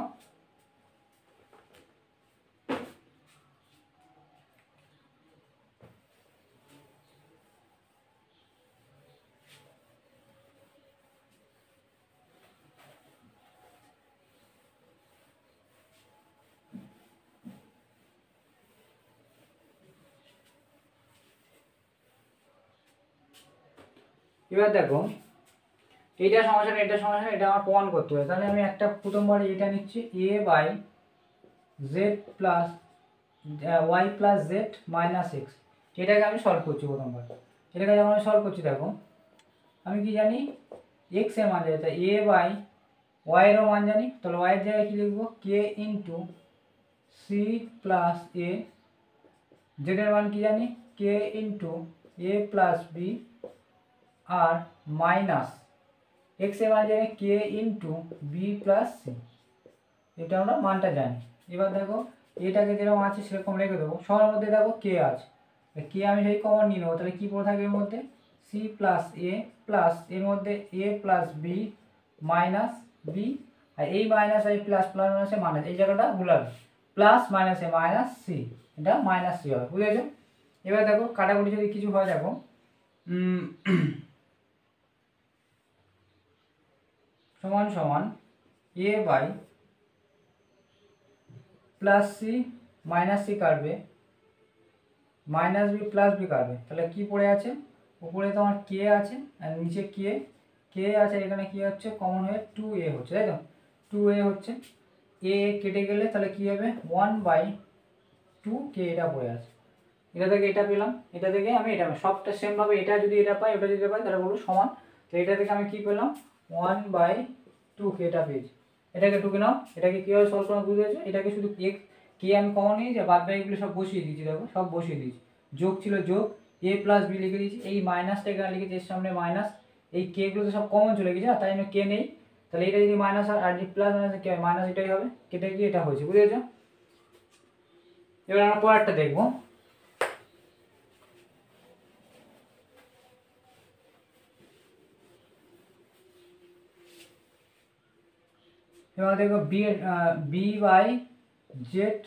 এবার দেখো এইটা সমাধান এটা সমাধান এটা আমার প্রমাণ করতে হবে। তাহলে আমি একটা প্রথমবার এটা নিচ্ছি a by z plus y plus z minus x, এটাকে আমি সলভ করছি প্রথমবার। এটাকে যখন আমি সলভ করছি দেখো আমি কি জানি এক্স এর মান জানি, তাই এ বাই ওয়াই এরও মান জানি, তাহলে ওয়াই এর জায়গায় কি লিখবো k into c plus a, Z এর মান কি জানি k into a plus B R minus x এর মান জানি k into b plus c, এটা আমরা মানটা জানি। এবার দেখো এটাকে যেরকম আছে সেরকম রেখে দেবো, সবার মধ্যে দেখো কে আছে, কে আমি সেই কমন নিয়ে নেবো, তাহলে কী পড়ে থাকবে এর মধ্যে সি প্লাস এ প্লাস এর মধ্যে এ প্লাস বি মাইনাস বি, আর এই মাইনাস আর এই প্লাস প্লাস মাইনাসে মাইনাস, এই জায়গাটা ভুলাবে প্লাস মাইনাসে মাইনাস সি, এটা মাইনাস সি হবে, বুঝেছো? এবার দেখো কাটাকুটি যদি কিছু হয় দেখো সমান সমান a by plus c minus c কাটবে মাইনাস বি প্লাস বি কাটবে, তাহলে কি পড়ে আছে উপরে তোমার কে আছে আর নিচে কে আছে, এখানে কি হচ্ছে কমন হয়ে 2a হচ্ছে, তাই তো 2a হচ্ছে, a কেটে গেলে তাহলে কি হবে 1/2k, এটা পড়ে আছে। এটা থেকে এটা পেলাম, এটা থেকে আমি এটা সবটা সেমভাবে এটা যদি এটা পাই ওটা যদি পাই তাহলে বলবো সমান, তো এটা থেকে আমি কি পেলাম 1/2k এটা পেয়েছি। এটাকে টুকে নাও, এটাকে কীভাবে সলভ করা বুঝে গেছো, এটাকে শুধু কে আমি কমন নিয়েছি, বাদ বাকিগুলো সব বসিয়ে দিয়েছি, দেখো সব বসিয়ে দিয়েছি, যোগ ছিল যোগ এ প্লাস বি লিখে দিয়েছি, এই মাইনাসটা এখানে লিখেছি এর সামনে মাইনাস, এই কে গুলো তো সব কমন চলে গেছে, তাই আমি কে নেই, তাহলে এটা যদি মাইনাস আর যদি প্লাস মাইনাস কে মাইনাস এটাই হবে, কেটে গিয়ে এটা হয়েছে, বুঝে গেছো? এবার আমরা পরেরটা দেখবো। এবার দেখো b by z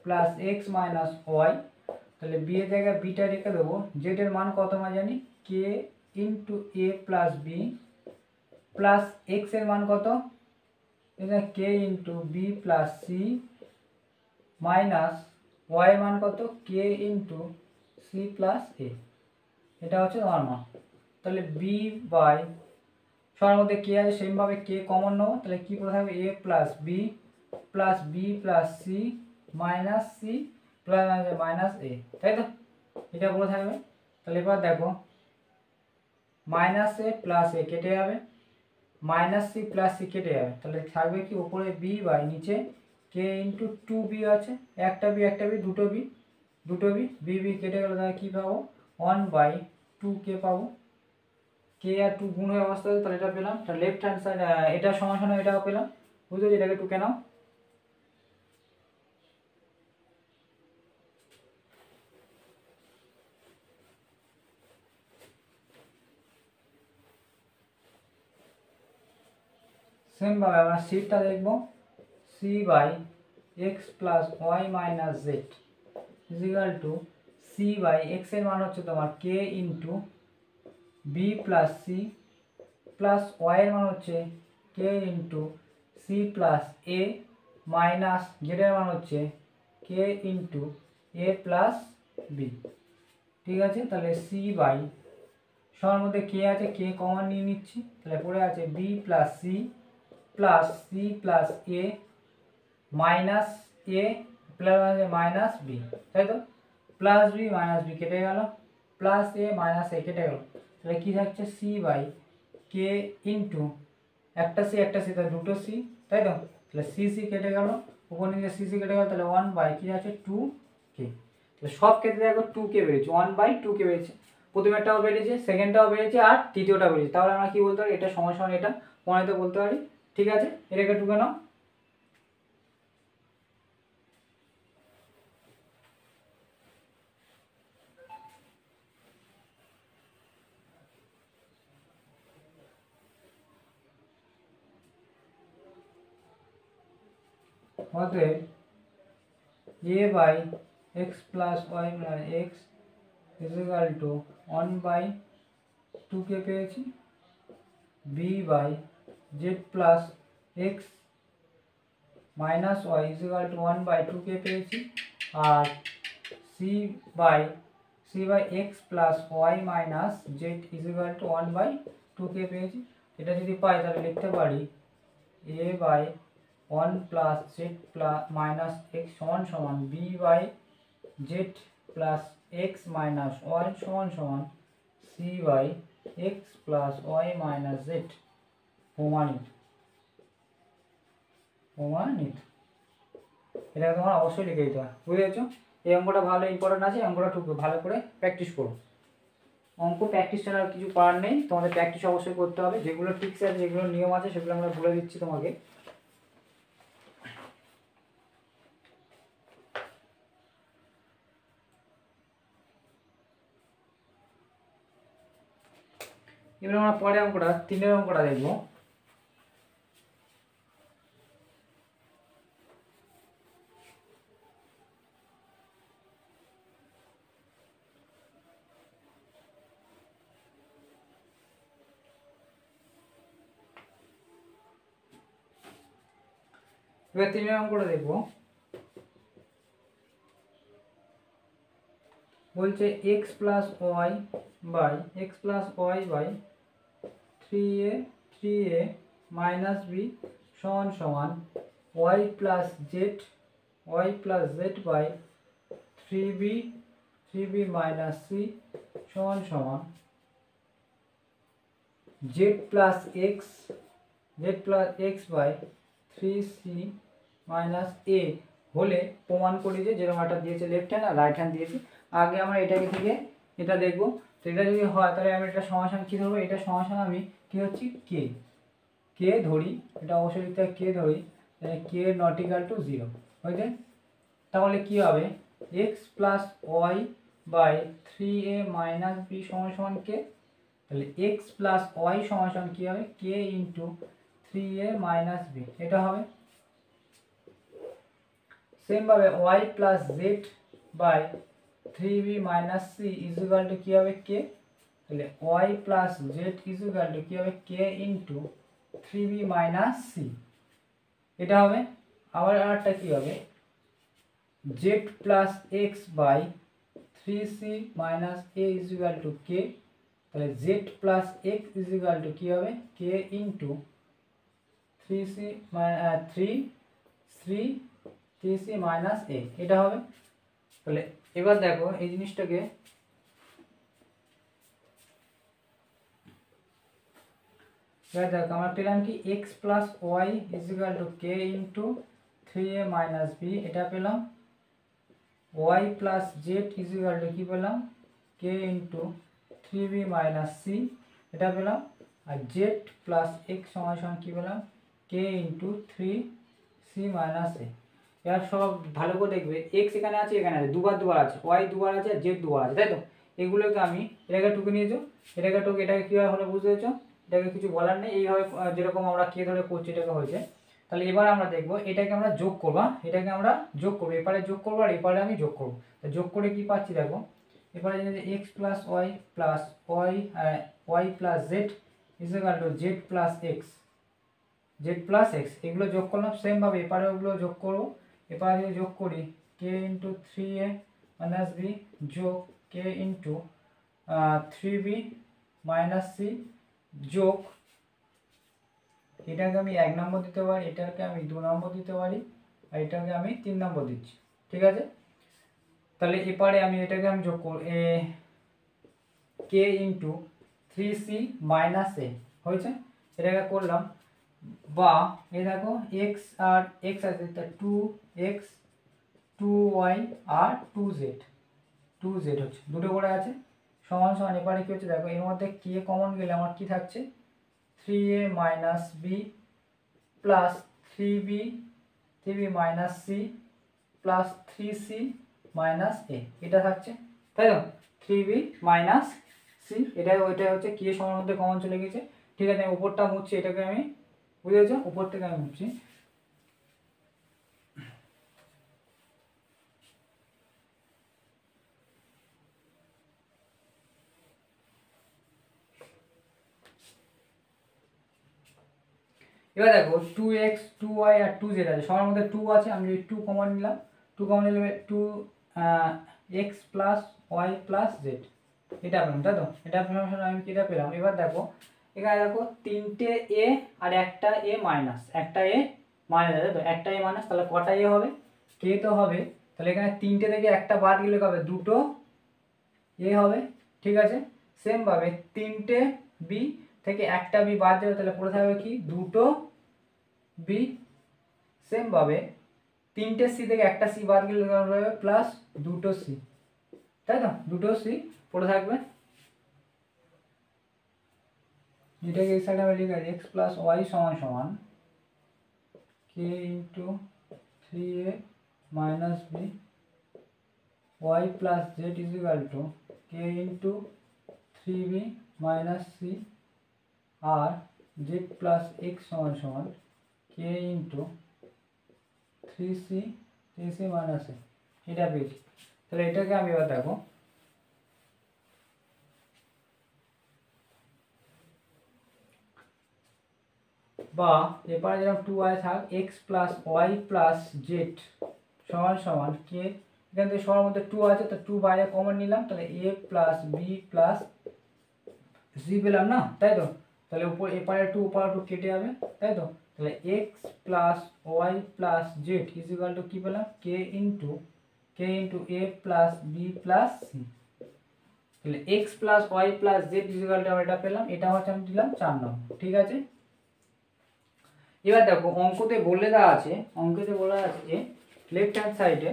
plus x minus y, তাহলে বি এর জায়গায় বিটা রেখে দেবো, জেড এর মান কত মান জানি k into a plus b plus x এর মান কত এখানে k into b plus c minus y এর মান কত k into c plus a, এটা হচ্ছে তোমার মান। তাহলে বি বাই সবার মধ্যে কে আছে সেমভাবে কে কমন নেবো, তাহলে কী করে থাকবে a plus b plus c minus c plus minus a, তাই তো এটা পুরো থাকবে। তাহলে এবার দেখো মাইনাস এ প্লাস এ কেটে যাবে, মাইনাস সি প্লাস সি কেটে যাবে, তাহলে থাকবে কি উপরে বি বাই নিচে কে ইন্টু 2b আছে, একটা বি দুটো বি বি কেটে গেলে তাহলে কী পাবো 1/2k পাবো, কে আর 2 গুণ হয়ে অবস্থা আছে, তাহলে এটা পেলাম, তাহলে লেফট হ্যান্ড সাইড এটা সমান সমান এটাও পেলাম, বুঝতে পারছি? এটাকে টুকে নাও, সেমভাবে আমরা সিটটা দেখবো c by x plus y minus z is equal to c by x এর মান হচ্ছে তোমার k into b plus c plus y এর মান হচ্ছে k into c plus a minus z এর মান হচ্ছে k into a plus b, ঠিক আছে? তাহলে সি বাই সবার মধ্যে কে আছে কে কমন নিয়ে নিচ্ছি, তাহলে পড়ে আছে B plus c plus a minus A plus minus B, তাই তো প্লাস বি মাইনাস বি কেটে গেল, প্লাস এ মাইনাস এ কেটে গেল, তাহলে কী থাকছে সি বাই কে ইন্টু একটা সি তাহলে দুটো সি, তাই তো তাহলে সি কেটে গেল, উপর নিচে সি কেটে গেল, তাহলে 1/2k, তাহলে সব ক্ষেত্রে দেখো 2k বেরিয়েছে, 1/2k বেরিয়েছে, প্রথমেরটাও বেরিয়েছে, সেকেন্ডটাও বেরিয়েছে আর তৃতীয়টা বেরিয়েছে, তাহলে আমরা কি বলতে পারি এটা সমান সমান এটা প্রমাণিত বলতে পারি, ঠিক আছে? এটাকে টুকে নাও, অতএব a by x plus y minus x is equal to 1/2k পেয়েছি, b by z plus x minus y is equal to 1/2k পেয়েছি, আর c c/x plus y minus z is equal to 1/2k পেয়েছি। এটা যদি পাই তাহলে লিখতে পারি a/1 plus z plus minus x সমান সমান b/z plus x minus y সমান সমান c/x plus y minus z। প্রমাণিত। এটা তোমার অবশ্যই লিখে দিতে হবে, বুঝেছো? এই অঙ্কটা ভালো ইম্পর্টেন্ট আছে, অঙ্কটা খুব ভালো করে প্র্যাকটিস করো। অঙ্ক প্র্যাকটিস ছাড়া আর কিছু করার নেই, তোমাদের প্র্যাকটিস অবশ্যই করতে হবে। যেগুলো ট্রিক্স আছে, যেগুলো নিয়ম আছে, সেগুলো আমরা বলে দিচ্ছি তোমাকে। এবার আমরা পরে অঙ্কটা 3 অঙ্কটা দেখবো। এবার 3 অঙ্কটা দেখবো। বলছে x plus y by 3a minus b সমান সমান y plus z by 3b minus c সমান সমান z plus x by 3c minus a হলে প্রমাণ করি যে, যেরকম একটা দিয়েছে লেফট হ্যান্ড আর রাইট হ্যান্ড দিয়েছে। আগে আমরা এটাকে থেকে এটা দেখবো। তো এটা যদি হয় তাহলে আমি এটা সমাধান কী ধরবো? এটা সমাধান আমি কী হচ্ছে কে ধরি, এটা অবশ্যই লিখতে হবে কে ধরি, কে নট ইকাল টু 0 হয়েছে। তাহলে কী হবে? X plus y by 3a minus b সমান সমান কে। তাহলে এক্স প্লাস ওয়াই সমান সমান কী হবে? K into 3a minus b, এটা হবে। সেমভাবে y plus z by 3b minus c is equal to কী হবে? কে। তাহলে y plus z is equal to কী হবে? K into 3b minus C, এটা হবে। আবার আরেকটা কী হবে? Z plus x by 3c minus a is equal to k. তাহলে z plus x is equal to কী হবে? K into 3c minus a, এটা হবে। তাহলে এবার দেখো এই জিনিসটাকে দেখো আমরা পেলাম কি x plus y is equal to k into 3a minus b, এটা পেলাম। Y plus z is equal to কী পেলাম? K into 3b minus C, এটা পেলাম। আর জেড প্লাস এক্স সমান সমান কী পেলাম? কে ইন্টু 3c মাইনাস এ। এবার সব ভালো করে দেখবে, এক্স এখানে আছে, এখানে আছে, দুবার আছে, ওয়াই দুবার আছে, আর জেড দুবার আছে, তাই তো? এগুলোকে আমি এটাকে টুকে নিয়েছো, এটাকে কীভাবে হলো বুঝতে পেরেছো? এটাকে কিছু বলার নেই, এইভাবে যেরকম আমরা কে ধরে করছি এটাকে হয়েছে। তাহলে এবার আমরা দেখবো এটাকে আমরা যোগ করবো, এটাকে আমরা যোগ করবো, এপারে যোগ করবো আর এপারে আমি যোগ করবো। তো যোগ করে কি পাচ্ছি দেখো, এবারে যদি x plus y plus z is equal to z plus x, এগুলো যোগ করলাম। সেমভাবে এপারে ওগুলো যোগ করবো। এপারে যদি যোগ করি কে ইন্টু 3a মাইনাস বি যোগ কে ইন্টু 3b মাইনাস সি যোগ, এটাকে আমি 1 নম্বর দিতে পারি, এটাকে আমি 2 নম্বর দিতে পারি, আর এটাকে আমি 3 নম্বর দিচ্ছি, ঠিক আছে? তাহলে এপারে আমি এটাকে আমি যোগ করব কে ইন্টু 3c মাইনাস এ হয়েছে, এটাকে করলাম। বা এই দেখো এক্স আর এক্স আছে, তা 2x 2y আর 2z হচ্ছে, দুটো করে আছে সমান সমান। এবারে কি হচ্ছে দেখো, এর মধ্যে কে কমন গেলে আমার কি থাকছে? 3a minus b plus 3b minus c plus 3c minus a, এটা থাকছে, তাই তো? 3b মাইনাস সি, ওইটা হচ্ছে কে সমান মধ্যে কমন চলে গেছে, ঠিক আছে? আমি উপরটা মুছছি, এটাকে আমি বুঝেছো, উপর থেকে আমি মুছছি। এবার দেখো 2x 2y আর 2z আছে, সবার মধ্যে 2 আছে, আমি যদি 2 কমন নিলাম, 2 কমন নিলে 2 x plus y plus z, এটা পেলাম তাই তো। এটা আমি এটা পেলাম। এবার দেখো এখানে দেখো তিনটে এ আর একটা এ মাইনাস, একটা এ মাইনাস তাই তো, একটা এ মাইনাস, তাহলে কটা এ হবে, কে তো হবে, তাহলে এখানে তিনটে থেকে একটা বাদ গেলে হবে দুটো এ হবে, ঠিক আছে। সেম ভাবে তিনটে বি থেকে একটা বি বাদ যাবে, তাহলে পড়ে থাকবে কি দুটো বি। সেম ভাবে তিনটে সি থেকে একটা সি বাদ গেলে হবে প্লাস দুটো সি, তাই তো, দুটো সি পড়ে থাকবে। এটাকে এই সাইডে আমি লিখে এক্স প্লাস ওয়াই সমান সমান k into three a minus b y plus z is equal to k into three b minus c আর জেড প্লাস এক্স সমান সমান k into three c minus a, এটা পেয়েছি। তাহলে এটাকে আমি এবার দেখো বা এবারে যেরকম টু ওয়াই থাক x plus y plus z সমান সমান কে, এখান থেকে সবার মধ্যে টু আছে তো টু বাইরে কমন নিলাম, তাহলে এ প্লাস বি প্লাস সি পেলাম না, তাই তো। তাহলে উপর এপারে টু ওপারে টু কেটে যাবে, তাই তো। তাহলে x plus y plus z is equal to কী পেলাম k into a plus b plus c. তাহলে x plus y plus z is equal to আমরা এটা পেলাম, এটা হচ্ছে আমি দিলাম 4 নম্বর, ঠিক আছে। এবার দেখো অঙ্কতে বলে দেওয়া আছে, অঙ্কতে বলা আছে যে লেফট হ্যান্ড সাইডে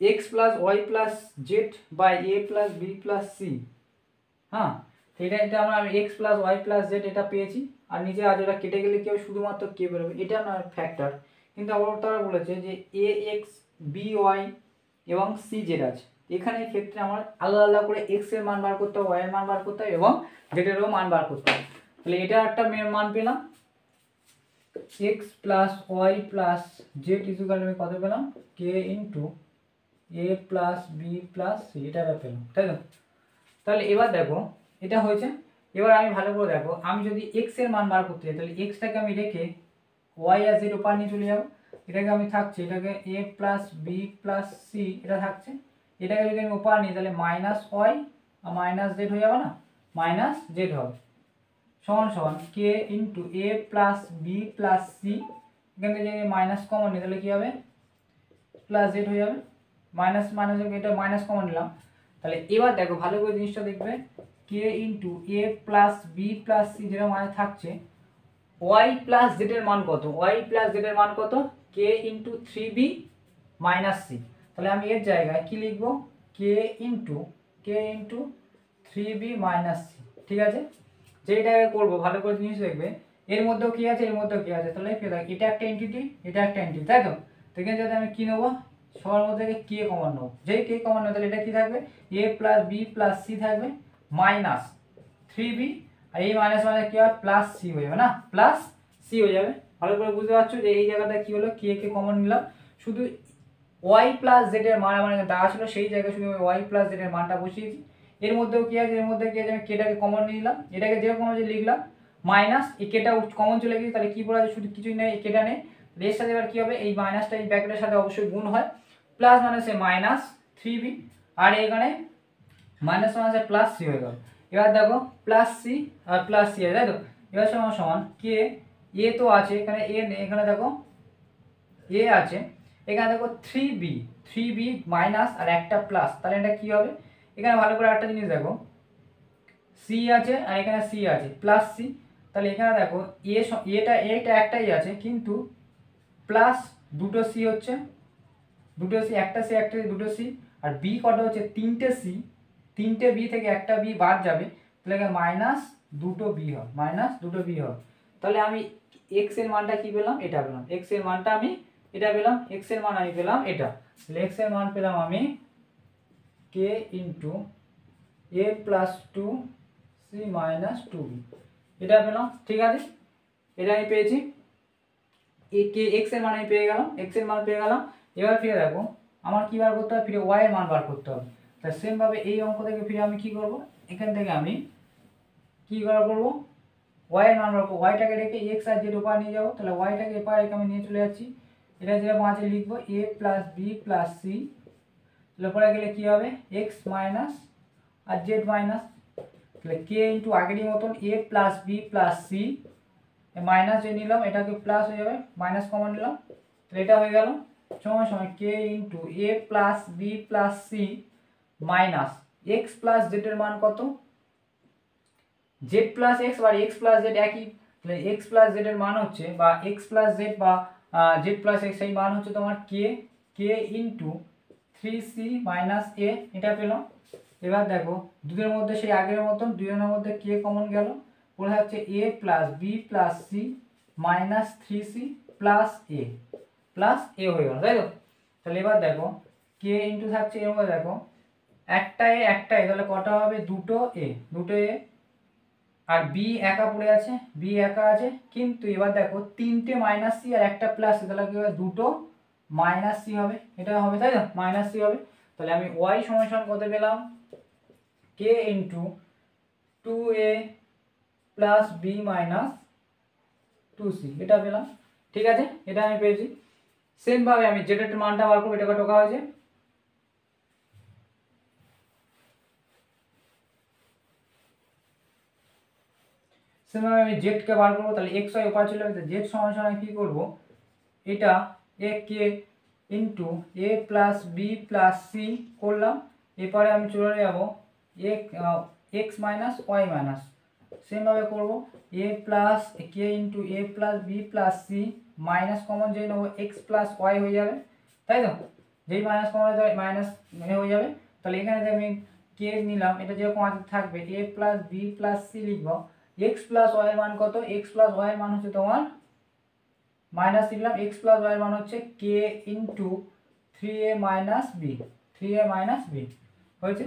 x plus y plus z by a plus b plus c, হ্যাঁ এটা আমি x plus y plus z এটা পেয়েছি, আর নিচে আজ ওটা কেটে গেলে কি হবে শুধুমাত্র কে বেরোবে, এটা না ফ্যাক্টর। কিন্তু আবার তারা বলেছে যে এ এক্স বি ওয়াই এবং সি জেড আছে, এখানে এই ক্ষেত্রে আমার আলাদা আলাদা করে এক্স এর মান বার করতে হবে, ওয়াই এর মান বার করতে হবে এবং জেডেরও মান বার করতে হবে। তাহলে এটা একটা মান পেলাম x plus y plus z equal আমি কত পেলাম k into a plus b plus c, এটা পেলাম, তাই তো। তাহলে এবার দেখো এটা হয়েছে। এবার আমি ভালো করে দেখো, আমি যদি এক্স এর মান বার করতে চাই তাহলে এক্সটাকে আমি রেখে ওয়াই আর জেড ওপার নিয়ে চলে যাবো, এটাকে আমি থাকছে এটাকে এ প্লাস বি প্লাস সি এটা থাকছে, এটাকে যদি আমি ওপার নিই তাহলে মাইনাস ওয়াই আর মাইনাস জেড হয়ে যাবে না, মাইনাস জেড হবে সমান সমান k into a plus b plus C, এখান থেকে যদি মাইনাস কমন নিই তাহলে কী হবে প্লাস জেড হয়ে যাবে, মাইনাস মাইনাস এটা মাইনাস কমন নিলাম। তাহলে এবার দেখো ভালো করে জিনিসটা দেখবে কে into a plus b plus C যেটা মানে থাকছে ওয়াই প্লাস জেড এর মান কত, ওয়াই প্লাস জেড এর মান কত k into three b minus c. তাহলে আমি এর জায়গায় কি লিখবো k into three b minus c, ঠিক আছে। যেটাকে করবো ভালো করে জিনিস দেখবে এর মধ্যেও কি আছে এর মধ্যেও কি আছে, তাহলে এটা একটা এন্টিটি এটা একটা এন্টিটি, তাই তো। এখানে যদি আমি কি নেবো সবার মধ্যে থেকে কে কমন নেবো, যেই কে কমন নেবো তাহলে এটা কি থাকবে a plus b plus C থাকবে মাইনাস থ্রি বি, আর এই মাইনাস মানে কি হবে প্লাস সি হয়ে যাবে না, প্লাস সি হয়ে যাবে। ভালো করে বুঝতে পারছো যে এই জায়গাটা কি হলো কে কমন নিলাম, শুধু ওয়াই প্লাস জেড এর মান আমার দেওয়া ছিল সেই জায়গায় শুধু ওয়াই প্লাস জেড এর মানটা বসিয়েছি। এর মধ্যেও কি আছে এর মধ্যে কি আছে আমি কেটাকে কমন নিয়ে নিলাম, এটাকে যেরকম আছে লিখলাম মাইনাস এই কেটা কমন চলে গেছে, তাহলে কি বলা আছে শুধু কিছুই নেই কেটা নেই, এর সাথে এবার কি হবে এই মাইনাসটা এই ব্র্যাকেটের সাথে অবশ্যই গুণ হয়, প্লাস মাইনাসে মাইনাস থ্রি বি আর এখানে মাইনাস মাইনাসে প্লাস সি হয়ে গেল। এবার দেখো প্লাস সি আর প্লাস সি তাই তো। এবার সমান সমান কে এ তো আছে এখানে এ এখানে দেখো এ আছে, এখানে দেখো থ্রি বি মাইনাস আর একটা প্লাস, তাহলে এটা কি হবে এখানে ভালো করে একটা জিনিস দেখো সি আছে আর এখানে সি আছে প্লাস সি, তাহলে এখানে দেখো এটা একটাই আছে কিন্তু প্লাস দুটো সি হচ্ছে, দুটো সি একটা দুটো সি, আর বি কটা হচ্ছে তিনটে সি, তিনটে বি থেকে একটা বি বাদ যাবে, তাহলে মাইনাস দুটো বি হবে, তাহলে আমি এক্স এর মানটা কি পেলাম এটা পেলাম, এক্স এর মানটা আমি এটা পেলাম, এক্স এর মান আমি পেলাম এটা, তাহলে এক্স এর মান পেলাম আমি k into a plus two c minus two b, এটা পেলাম, ঠিক আছে। এটা আমি পেয়েছি কে এক্স এর মান আমি পেয়ে গেলাম, এক্স এর মান পেয়ে গেলাম। এবার ফিরে দেখো আমার কি বার করতে হবে ফিরে ওয়াই এর মান বার করতে হবে, তাই সেম ভাবে এই অঙ্ক থেকে ফিরে আমি কি করব এখান থেকে আমি কি করব ওয়াই এর মান বার করব, ওয়াইটাকে রেখে এক্স আর জেড উপর নিয়ে যাবো, তাহলে ওয়াইটাকে এপার রেখে আমি নিয়ে চলে যাচ্ছি, এটা যেরকম আছে লিখবো a plus b plus c তাহলে পরে গেলে কী হবে এক্স মাইনাস আর জেড মাইনাস, তাহলে কে ইন্টু আগেরই মতন a plus b plus c, minus যে নিলাম এটাকে প্লাস হয়ে যাবে, মাইনাস কমন নিলাম, তাহলে এটা হয়ে গেল সময় সময় k into a plus b plus c minus x plus z এর মান কত, জেড প্লাস এক্স বা এক্স প্লাস জেড একই, তাহলে এক্স প্লাস জেড এর মান হচ্ছে বা এক্স প্লাস জেড বা জেড প্লাস এক্স এই মান হচ্ছে তোমার কে, কে ইন্টু 3c মাইনাস এ, এটা পেলাম। এবার দেখো দুধের মধ্যে সেই আগের মতন দুজনের মধ্যে কে কমন গেল, পড়ে থাকছে a plus b plus c minus 3c plus a হয়ে গেল, তাই তো। তাহলে এবার দেখো কে ইন্টু থাকছে এর মধ্যে দেখো একটা এ তাহলে কটা হবে দুটো এ আর বি একা পড়ে আছে, বি একা আছে, কিন্তু এবার দেখো তিনটে মাইনাস সি আর একটা প্লাস সি, তাহলে কি হবে দুটো মাইনাস সি হবে, এটা হবে তাই তো, মাইনাস সি হবে। তাহলে আমি ওয়াই সমান কত পেলাম k into 2a plus b minus 2c, এটা পেলাম, ঠিক আছে, এটা আমি পেয়েছি। সেমভাবে আমি জেড এর মানটা বার করবো, এটাকে টোকা হয়েছে, সেমভাবে আমি জেডকে বার করবো, তাহলে এক্স ওয়াই উপায় চলে যাবে, জেড সমান আমি কী করবো এটা এ কে into a plus b plus C করলাম, এরপরে আমি চলে যাবো এক্স মাইনাস ওয়াই মাইনাস, সেমভাবে করবো a plus k into a plus b plus c minus common যেই নেবো এক্স প্লাস ওয়াই হয়ে যাবে, তাই তো, যেই মাইনাস কমন হয়ে যাবে মাইনাস হয়ে যাবে। তাহলে এখানে যে আমি কে নিলাম এটা যেরকম আছে থাকবে a plus b plus C লিখবো, এক্স প্লাস ওয়াই এর মান কত, এক্স প্লাস ওয়াই এর মান হচ্ছে তোমার মাইনাস লিখলাম, এক্স প্লাস ওয়াই এর মান হচ্ছে k into 3a minus B হয়েছে।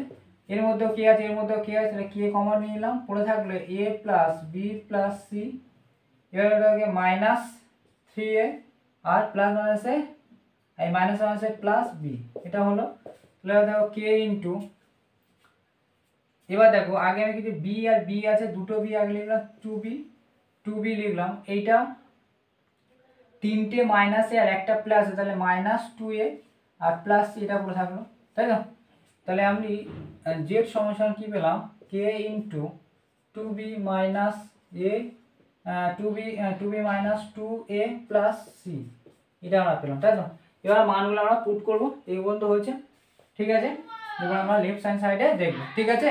এর মধ্যেও কে আছে, এর মধ্যেও কে আছে, তাহলে কে কমন নিয়ে নিলাম, পড়ে থাকলো এ প্লাস বি প্লাস সি, এবার এটাকে মাইনাস 3a আর প্লাস মাইনাসে এই মাইনাস মাইনাসে প্লাস বি, এটা হলো। তাহলে দেখো কে ইন্টু, এবার দেখো আগে আমি কিছু বি আর বি আছে দুটো বি আগে লিখলাম 2b লিখলাম, এইটা তিনটে মাইনাসে আর একটা প্লাসে, তাহলে মাইনাস 2a আর প্লাস সি, এটা পড়ে থাকলো, তাই তো। তাহলে আমি জেড সমান কি পেলাম k into 2b minus a 2b minus 2a plus c, এটা আমরা পেলাম, তাই তো। এবার মানগুলো আমরা পুট করবো, এই পর্যন্ত হয়েছে, ঠিক আছে। এবার আমরা লেফট হ্যান্ড সাইডে দেখবো, ঠিক আছে,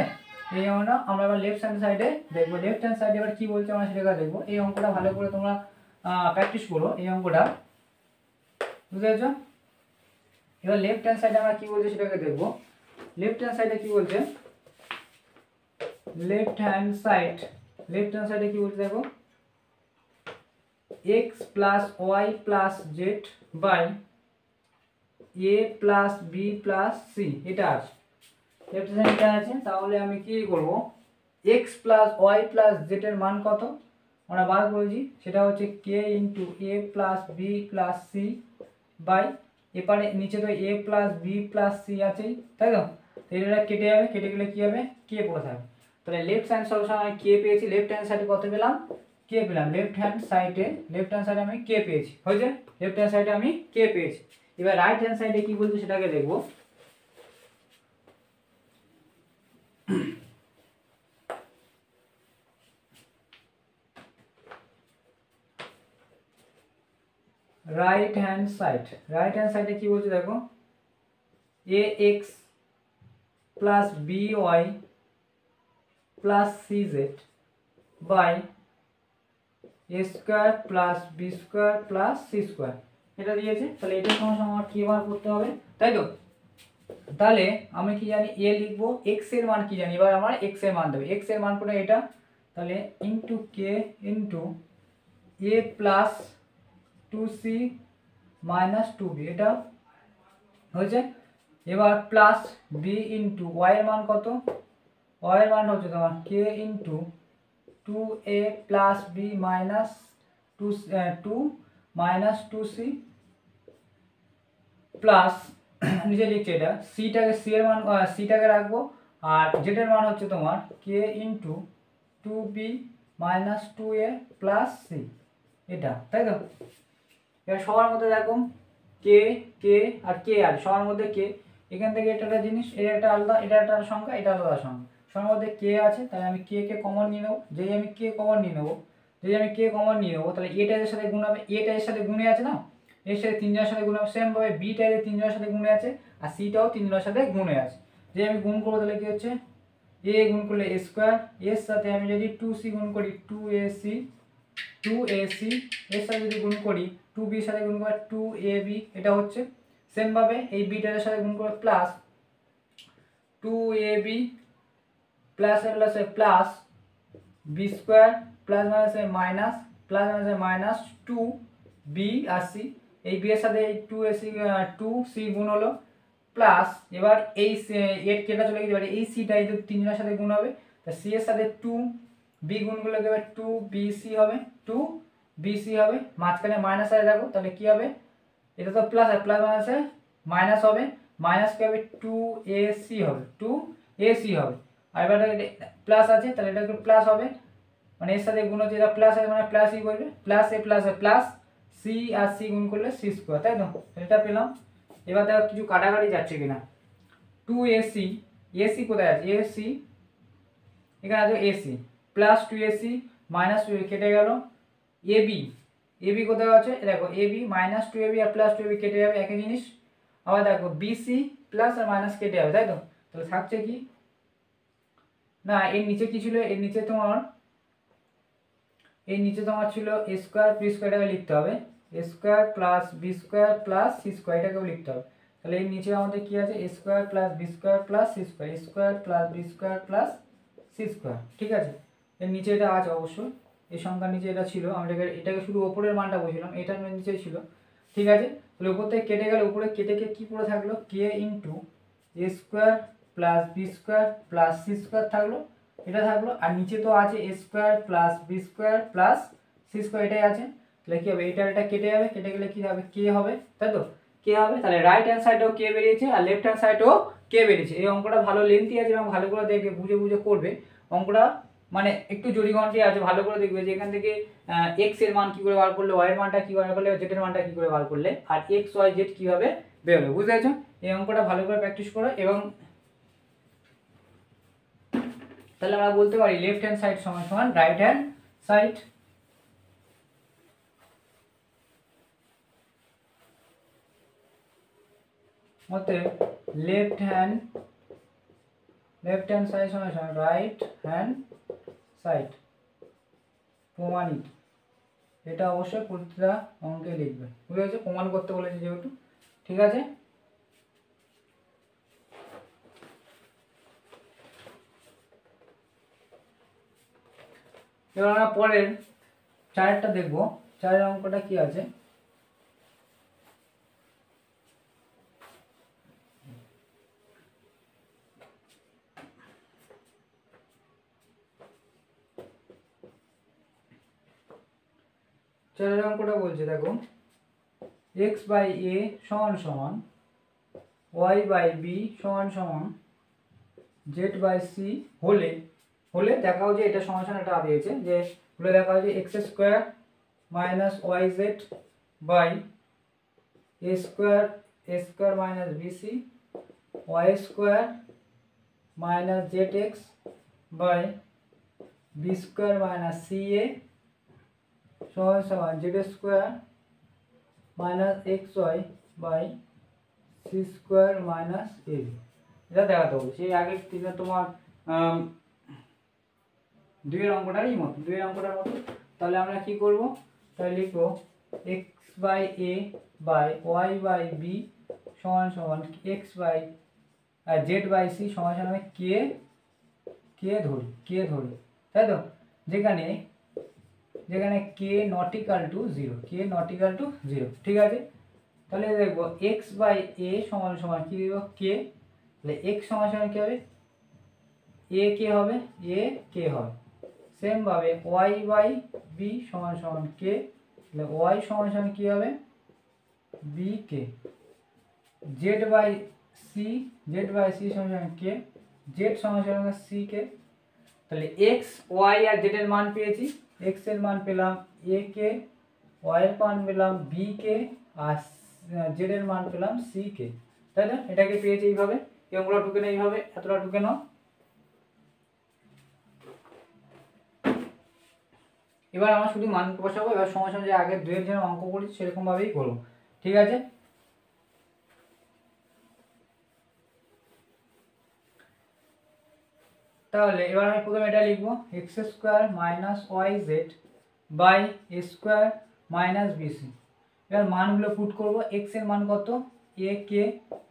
এই অঙ্কটা আমরা এবার লেফট হ্যান্ড সাইডে দেখবো, লেফট হ্যান্ড সাইডে এবার কি বলছে আমরা সেটা দেখবো। এই অঙ্কটা ভালো করে তোমরা প্র্যাকটিস করো, এই অঙ্কটা বুঝতে পেরেছো। এবার লেফট হ্যান্ড সাইডে আমরা কি বলছে সেটাকে দেখবো। লেফট হ্যান্ড সাইডে কি বলছে, লেফট হ্যান্ড সাইডে কি বলছে দেখো, x plus y plus z by a plus b plus c, এটা আছে লেফট হ্যান্ড সাইডে আছে। তাহলে আমি কি করব, x plus y plus z এর মান কত আমরা বার করেছি, সেটা হচ্ছে k into a plus b plus c by, এপারে নিচে তো a plus b plus c আছেই, তাই তো। এটা কেটে যাবে, কেটে গেলে কি হবে কে পড়ে থাকবে। তাহলে লেফট হ্যান্ড সলিউশন আমি কে পেয়েছি, লেফট হ্যান্ড সাইডে কত পেলাম কে পেলাম, লেফট হ্যান্ড সাইডে আমি কে পেয়েছি, হয়েছে, লেফট হ্যান্ড সাইডে আমি কে পেয়েছি। এবার রাইট হ্যান্ড সাইডে কি বলছে সেটাকে দেখবো। রাইট হ্যান্ড সাইডে কি বলছে দেখো, a x plus b y plus c z by a square plus b square plus c square, এটা দিয়েছে। তাহলে এটার সমস্যা আমার কি বার করতে হবে, তাই তো। তাহলে আমি কি জানি এ লিখবো, এক্স এর মান কি জানি, এবার আমার এক্স এর মান দেবে, এক্স এর মান করে এটা, তাহলে into k into a plus 2c minus 2b, এটা হয়েছে। এবার প্লাস বি ইন্টু ওয়াই এর মান কত, ওয়াই এর মান হচ্ছে তোমার k into 2a plus b minus 2 minus 2c plus নিচে লিখছে এটা সিটাকে রাখবো, আর জেড এর মান হচ্ছে তোমার k into 2b minus 2a plus c, এটা, তাই তো। এবার সবার মধ্যে দেখো কে কে আর কে আর সবার মধ্যে কে, এখান থেকে এটা একটা জিনিস, এটা একটা আলাদা, এটা একটা সংখ্যা, এটা আলাদা সংখ্যা। সংখ্যার মধ্যে কে আছে, তাহলে আমি কে কমন নিয়ে নেবো। যেই আমি কে কমন নিয়ে নেবো, তাহলে এটা এর সাথে গুণ হবে, এটা এর সাথে গুণে আছে না, এর সাথে 3 জনের সাথে গুণ হবে। সেম ভাবে বিটা এর 3 জনের সাথে গুণে আছে, আর সিটাও 3 জনের সাথে গুণে আছে। যে আমি গুণ করবো তাহলে কি হচ্ছে, এ গুণ করলে এ স্কোয়ার, এর সাথে আমি যদি 2c গুণ করি 2ac, 2ac এর সাথে যদি গুণ করি 2b এর সাথে গুণ করি 2ab, এটা হচ্ছে। সেম ভাবে এই বিটার সাথে গুণ করে plus 2ab plus plus b square plus minus plus minus 2b আর c, এই b এর সাথে এই 2ac 2c গুণ হলো প্লাস, এবার এই এর কেটা চলে গেছে, এবার এই সিটা এই 3 জনের সাথে গুণ হবে, তা c এর সাথে 2b গুণ করলে এবার 2bc হবে, 2bc হবে, মাঝখানে মাইনাস আছে দেখো, তাহলে কি হবে, এটা তো প্লাস আর প্লাস মাইনাসে মাইনাস হবে, মাইনাস কি হবে 2ac হবে, 2ac হবে। আর এবার প্লাস আছে তাহলে এটা একটু প্লাস হবে, মানে এর সাথে গুণ হচ্ছে, এটা প্লাস আছে মানে প্লাসই করবে, প্লাস এ প্লাস c আর c গুণ করলে c স্কয়ার, তাই তো, এটা পেলাম। এবার দেখো কিছু কাটাকাটি যাচ্ছে কিনা। 2ac, ac কোথায় আছে, ac এখানে আছে ac, প্লাস 2ac মাইনাস 2 কেটে গেল, ab, ab কোথায় আছে দেখো, ab মাইনাস 2ab আর প্লাস 2ab কেটে যাবে, একই জিনিস। আবার দেখো bc প্লাস আর মাইনাস কেটে যাবে, তাই তো, তাহলে থাকছে কি না, এর নিচে কি ছিল, এর নিচে তোমার ছিল a স্কয়ার b স্কয়ার, এটাকে লিখতে হবে a square plus b square plus c square, এটাকেও লিখতে হবে। তাহলে এর নিচে আমাদের কি আছে, a square plus b square plus c square, a square plus b square plus c square, ঠিক আছে। এর নিচে এটা আছে অবশ্যই, এই সংখ্যার নিচে এটা ছিল, আমরা এটাকে শুধু উপরের মানটা বুঝলাম, এটার নিচে ছিল, ঠিক আছে। তাহলে উপর থেকে কেটে গেলে উপরে কেটে কি পড়ে থাকলো, k into a square plus b square plus c square থাকলো, এটা থাকলো। আর নিচে তো আছে a square plus b square plus c square, এটাই আছে। তাহলে কি হবে, এটা কেটে যাবে, কেটে গেলে কি হবে, k হবে, তাই তো, k হবে। তাহলে রাইট হ্যান্ড সাইডেও k বেরিয়েছে আর লেফট হ্যান্ড সাইডেও k বেরিয়েছে। এই অঙ্কটা ভালো লেন্থি আছে এবং ভালো করে দেখে বুঝে করবে অঙ্কটা, মানে একটু জরিগন্টি আছে, ভালো করে দেখবে যে এখান থেকে x এর মান কি করে বার করলে, y এর মানটা কি বার করলে, z এর মানটা কি করে বার করলে, আর x y z কিভাবে বেরোবে, বুঝতে পেরেছো। এই অঙ্কটা ভালো করে প্র্যাকটিস করো, এবং তাহলে আমরা বলতে পারি লেফট হ্যান্ড সাইড সমান সমান রাইট হ্যান্ড সাইড। অতএব লেফট হ্যান্ড সাইড সমান সমান রাইট হ্যান্ড সাইড, প্রমাণিত। এটা অবশ্যই প্রতিটা অঙ্কে লিখবে, বুঝতে পেরেছো, প্রমাণ করতে বলেছে যেহেতু, ঠিক আছে। এবার আমরা পরের চারেরটা দেখবো, চারের অঙ্কটা কি আছে। চারের অঙ্কটা বলছে দেখো, x বাই a সমান সমান y বাই b সমান সমান z বাই c হলে দেখাও যে এটা সমান সমান, এটা দিয়েছে যে হলে দেখাও যে x square minus yz by a square minus bc, y square minus zx by b square minus ca সমান সমান z square minus xy by c square minus ab। এটা দেখাতে হবে, সেই আগের দিনে তোমার দুইয়ের অঙ্কটারই মতো, তাহলে আমরা কি করব, তাহলে লিখবো x by a by y by b সমান সমান x by z by c সমান সমান k ধরি, তাই তো, যেখানে k নট ইকাল টু 0, ঠিক আছে। তাহলে দেখবো x বাই a সমান সমান কি দেব, k, তাহলে x সমান সমান কি হবে, a k হবে, সেম ভাবে y বাই b সমান সমান k, তাহলে y সমান সমান কি হবে, b k, z by c সমান সমান k, z সমান সমান c k। তাহলে x y আর z এর মান পেয়েছি, x এর মান পেলাম a k, y এর মান পেলাম b k, আর z এর মান পেলাম c k, তাই না? এটাকে পেয়েছি এইভাবে, এই অঙ্কটা ঢুকে নাও এইভাবে, এতটা ঢুকে নাও। এবার আমরা শুধু মান বসাবো, এবার সময় সময় যে আগে দুয়ের যেরকম অঙ্ক করি সেরকম ভাবেই করবো, ঠিক আছে? তাহলে এবার আমি প্রথমে এটা লিখবো, x square minus y z by a square minus b c. এবার মানগুলো পুট করবো, এক্স এর মান কত, a k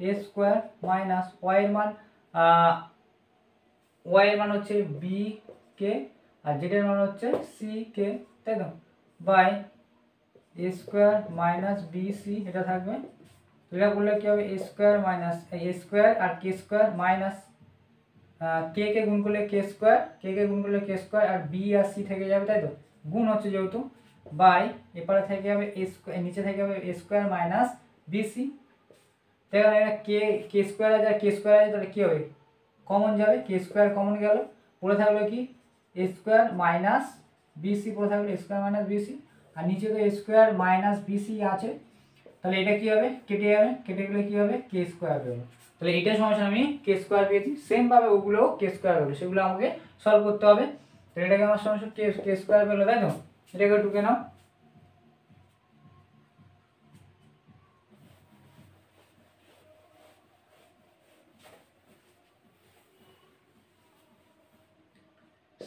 a square minus y এর মান হচ্ছে বি কে আর জেড এর মান হচ্ছে সি কে, তাই তো, by a square minus b c, এটা থাকবে। এটা করলে কি হবে, a square minus a square আর k square minus k k গুণ করলে কে স্কোয়ার, কে কে গুণ করলে কে স্কোয়ার, আর বি আর সি থেকে যাবে, তাই তো, গুণ হচ্ছে যেহেতু, বাই এপারে থেকে যাবে এ স্কোয়ার, নিচে থেকে যাবে এ স্কোয়ার মাইনাস বিসি। তাহলে এটা কে কে স্কোয়ার আছে আর কে স্কোয়ার আছে, তাহলে কি হবে, কমন যাবে, কে স্কোয়ার কমন গেল, পড়ে থাকলো কি এ স্কোয়ার মাইনাস বিসি, পড়ে থাকলো এ স্কোয়ার মাইনাস বিসি, আর নিচে তো এ স্কোয়ার মাইনাস বিসি আছে, তাহলে এটা কি হবে, কেটে যাবে, কেটে গেলে কি হবে, কে স্কোয়ার হবে। তাহলে এইটা সমস্যা আমি কে স্কোয়ার পেয়েছি, সেম ভাবে ওগুলো কে স্কোয়ার হবে, সেগুলো আমাকে সলভ করতে হবে। তাহলে এটাকে আমার সমস্যা কে স্কোয়ার পেলো, তাই তো, এটাকে ঢুকে নাও।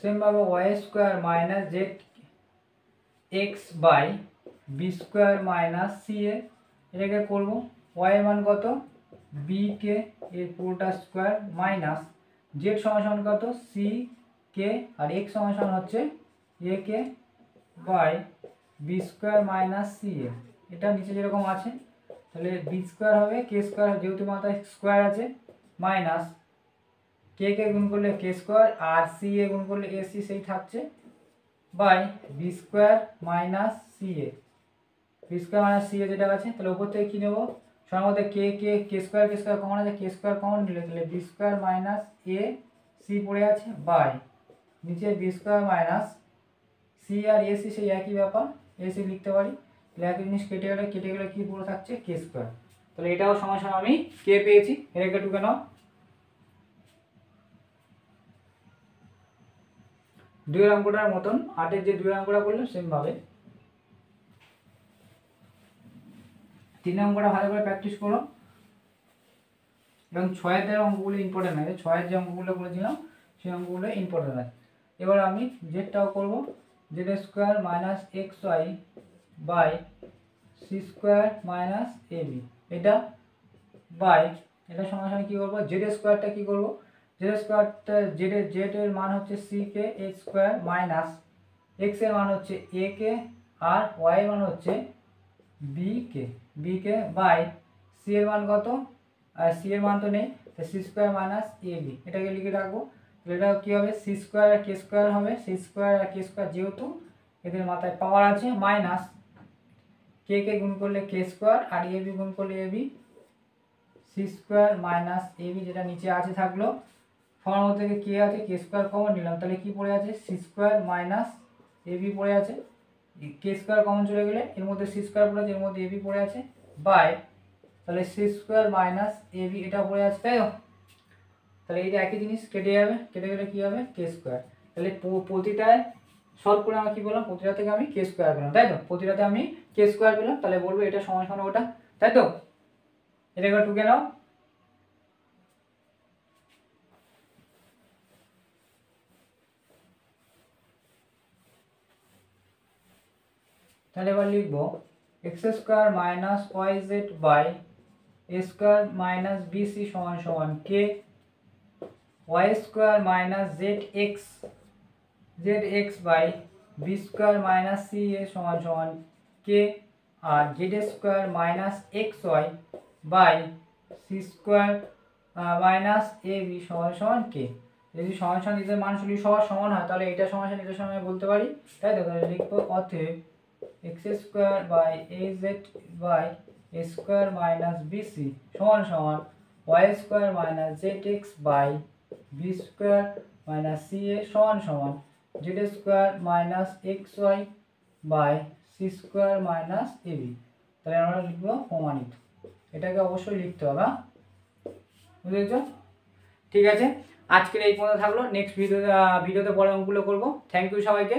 সেম ভাবে y square minus z x by b square minus c a, এটাকে করবো, ওয়াই এর মান কত, বি কে এর পুরোটা স্কোয়ার মাইনাস জেড সমান কত, সি কে, আর এক্স সমান হচ্ছে a k by b square minus c a, এটা নিচে যেরকম আছে, তাহলে বি স্কোয়ার হবে কে স্কোয়ার, যেহেতু মাথায় স্কোয়ার আছে, মাইনাস কে কে গুণ করলে কে স্কোয়ার আর সি এ গুণ করলে এ সি সেই থাকছে, by b square minus c a, b square minus c a যেটা আছে, তাহলে উপর থেকে কী নেবো, সবার মধ্যে কে স্কোয়ার কমন আছে, কে স্কোয়ার কমন নিলে তাহলে b square minus a c পড়ে আছে, বাই নিচে বি স্কোয়ার মাইনাস সি আর এ সি সেই একই ব্যাপার, এ সি লিখতে পারি, তাহলে একই জিনিস কেটে গেলে কী পড়ে থাকছে, কে স্কোয়ার। তাহলে এটাও সমস্যা আমি কে পেয়েছি, এটাকে ঢুকে নাও। দুই অঙ্কটার মতন 8-এর যে দুই অঙ্কটা করলাম সেম ভাবে 3 অঙ্কটা ভালো করে প্র্যাকটিস করো, এবং 6-এর অঙ্কগুলো ইম্পর্টেন্ট আছে, 6-এর যে অঙ্কগুলো করেছিলাম সেই অঙ্কগুলো ইম্পর্টেন্ট আছে। এবার আমি জেডটাও করবো, z square minus x y by c square minus a b, এটা বাই এটা সমান কী করবো, জেড স্কোয়ারটা কী করবো, জেড স্কোয়ারটা জেড এর মান হচ্ছে C K a square minus x এর মান হচ্ছে এ কে আর ওয়াই এর মান হচ্ছে বি কে বাই সি এর মান কত, আর সি এর মান তো নেই, তো C square minus a B, এটাকে লিখে রাখবো। এটা কী হবে, সি স্কোয়ার আর কে স্কোয়ার হবে, সি স্কোয়ার আর কে স্কোয়ার যেহেতু এদের মাথায় পাওয়ার আছে, মাইনাস কে গুণ করলে k square R A B গুণ করলে A B, C square minus a B যেটা নিচে আছে থাকলো, ফর্ম থেকে কে আছে, কে স্কোয়ার কমন নিলাম, তাহলে কি পড়ে আছে, C square minus a B পড়ে আছে, কে স্কোয়ার কমন চলে গেলে এর মধ্যে সি স্কোয়ার পড়ে আছে, এর মধ্যে এ বি পড়ে আছে, বাই তাহলে C square minus a b এটা পড়ে আছে, তাই তো, তাহলে এইটা একই জিনিস কেটে যাবে, কেটে গেলে কী হবে, কে স্কোয়ার। তাহলে প্রতিটায় সলভ করে আমি কী বললাম, প্রতিটা থেকে আমি কে স্কোয়ার পেলাম, তাই তো, প্রতিটাতে আমি কে স্কোয়ার পেলাম, তাহলে বলবো এটা সমান ওটা, তাই তো, এটাকে টুকে নাও। তাহলে এবার লিখবো x square minus y z by a square minus b c সমান সমান k, y square minus z x by b square minus c a সমান সমান কে, আর z square minus x y by c square minus a b সমান সমান কে। যদি সমান এদের মান শুধু সবার সমান হয় তাহলে এটা সমান এটার সমান বলতে পারি, তাই তো, তাহলে লিখবো অতএব x square by a z by a square minus b c সমান সমান y square minus z x by b square minus c a সমান সমান z square minus x y by c square minus a b. তাহলে আমরা লিখবো প্রমাণিত, এটাকে অবশ্যই লিখতে হবে। বুঝেছো? ঠিক আছে, আজকের এই পর্যন্ত থাকলো। নেক্সট ভিডিওতে পরে অঙ্কগুলো করবো। থ্যাংক ইউ সবাইকে।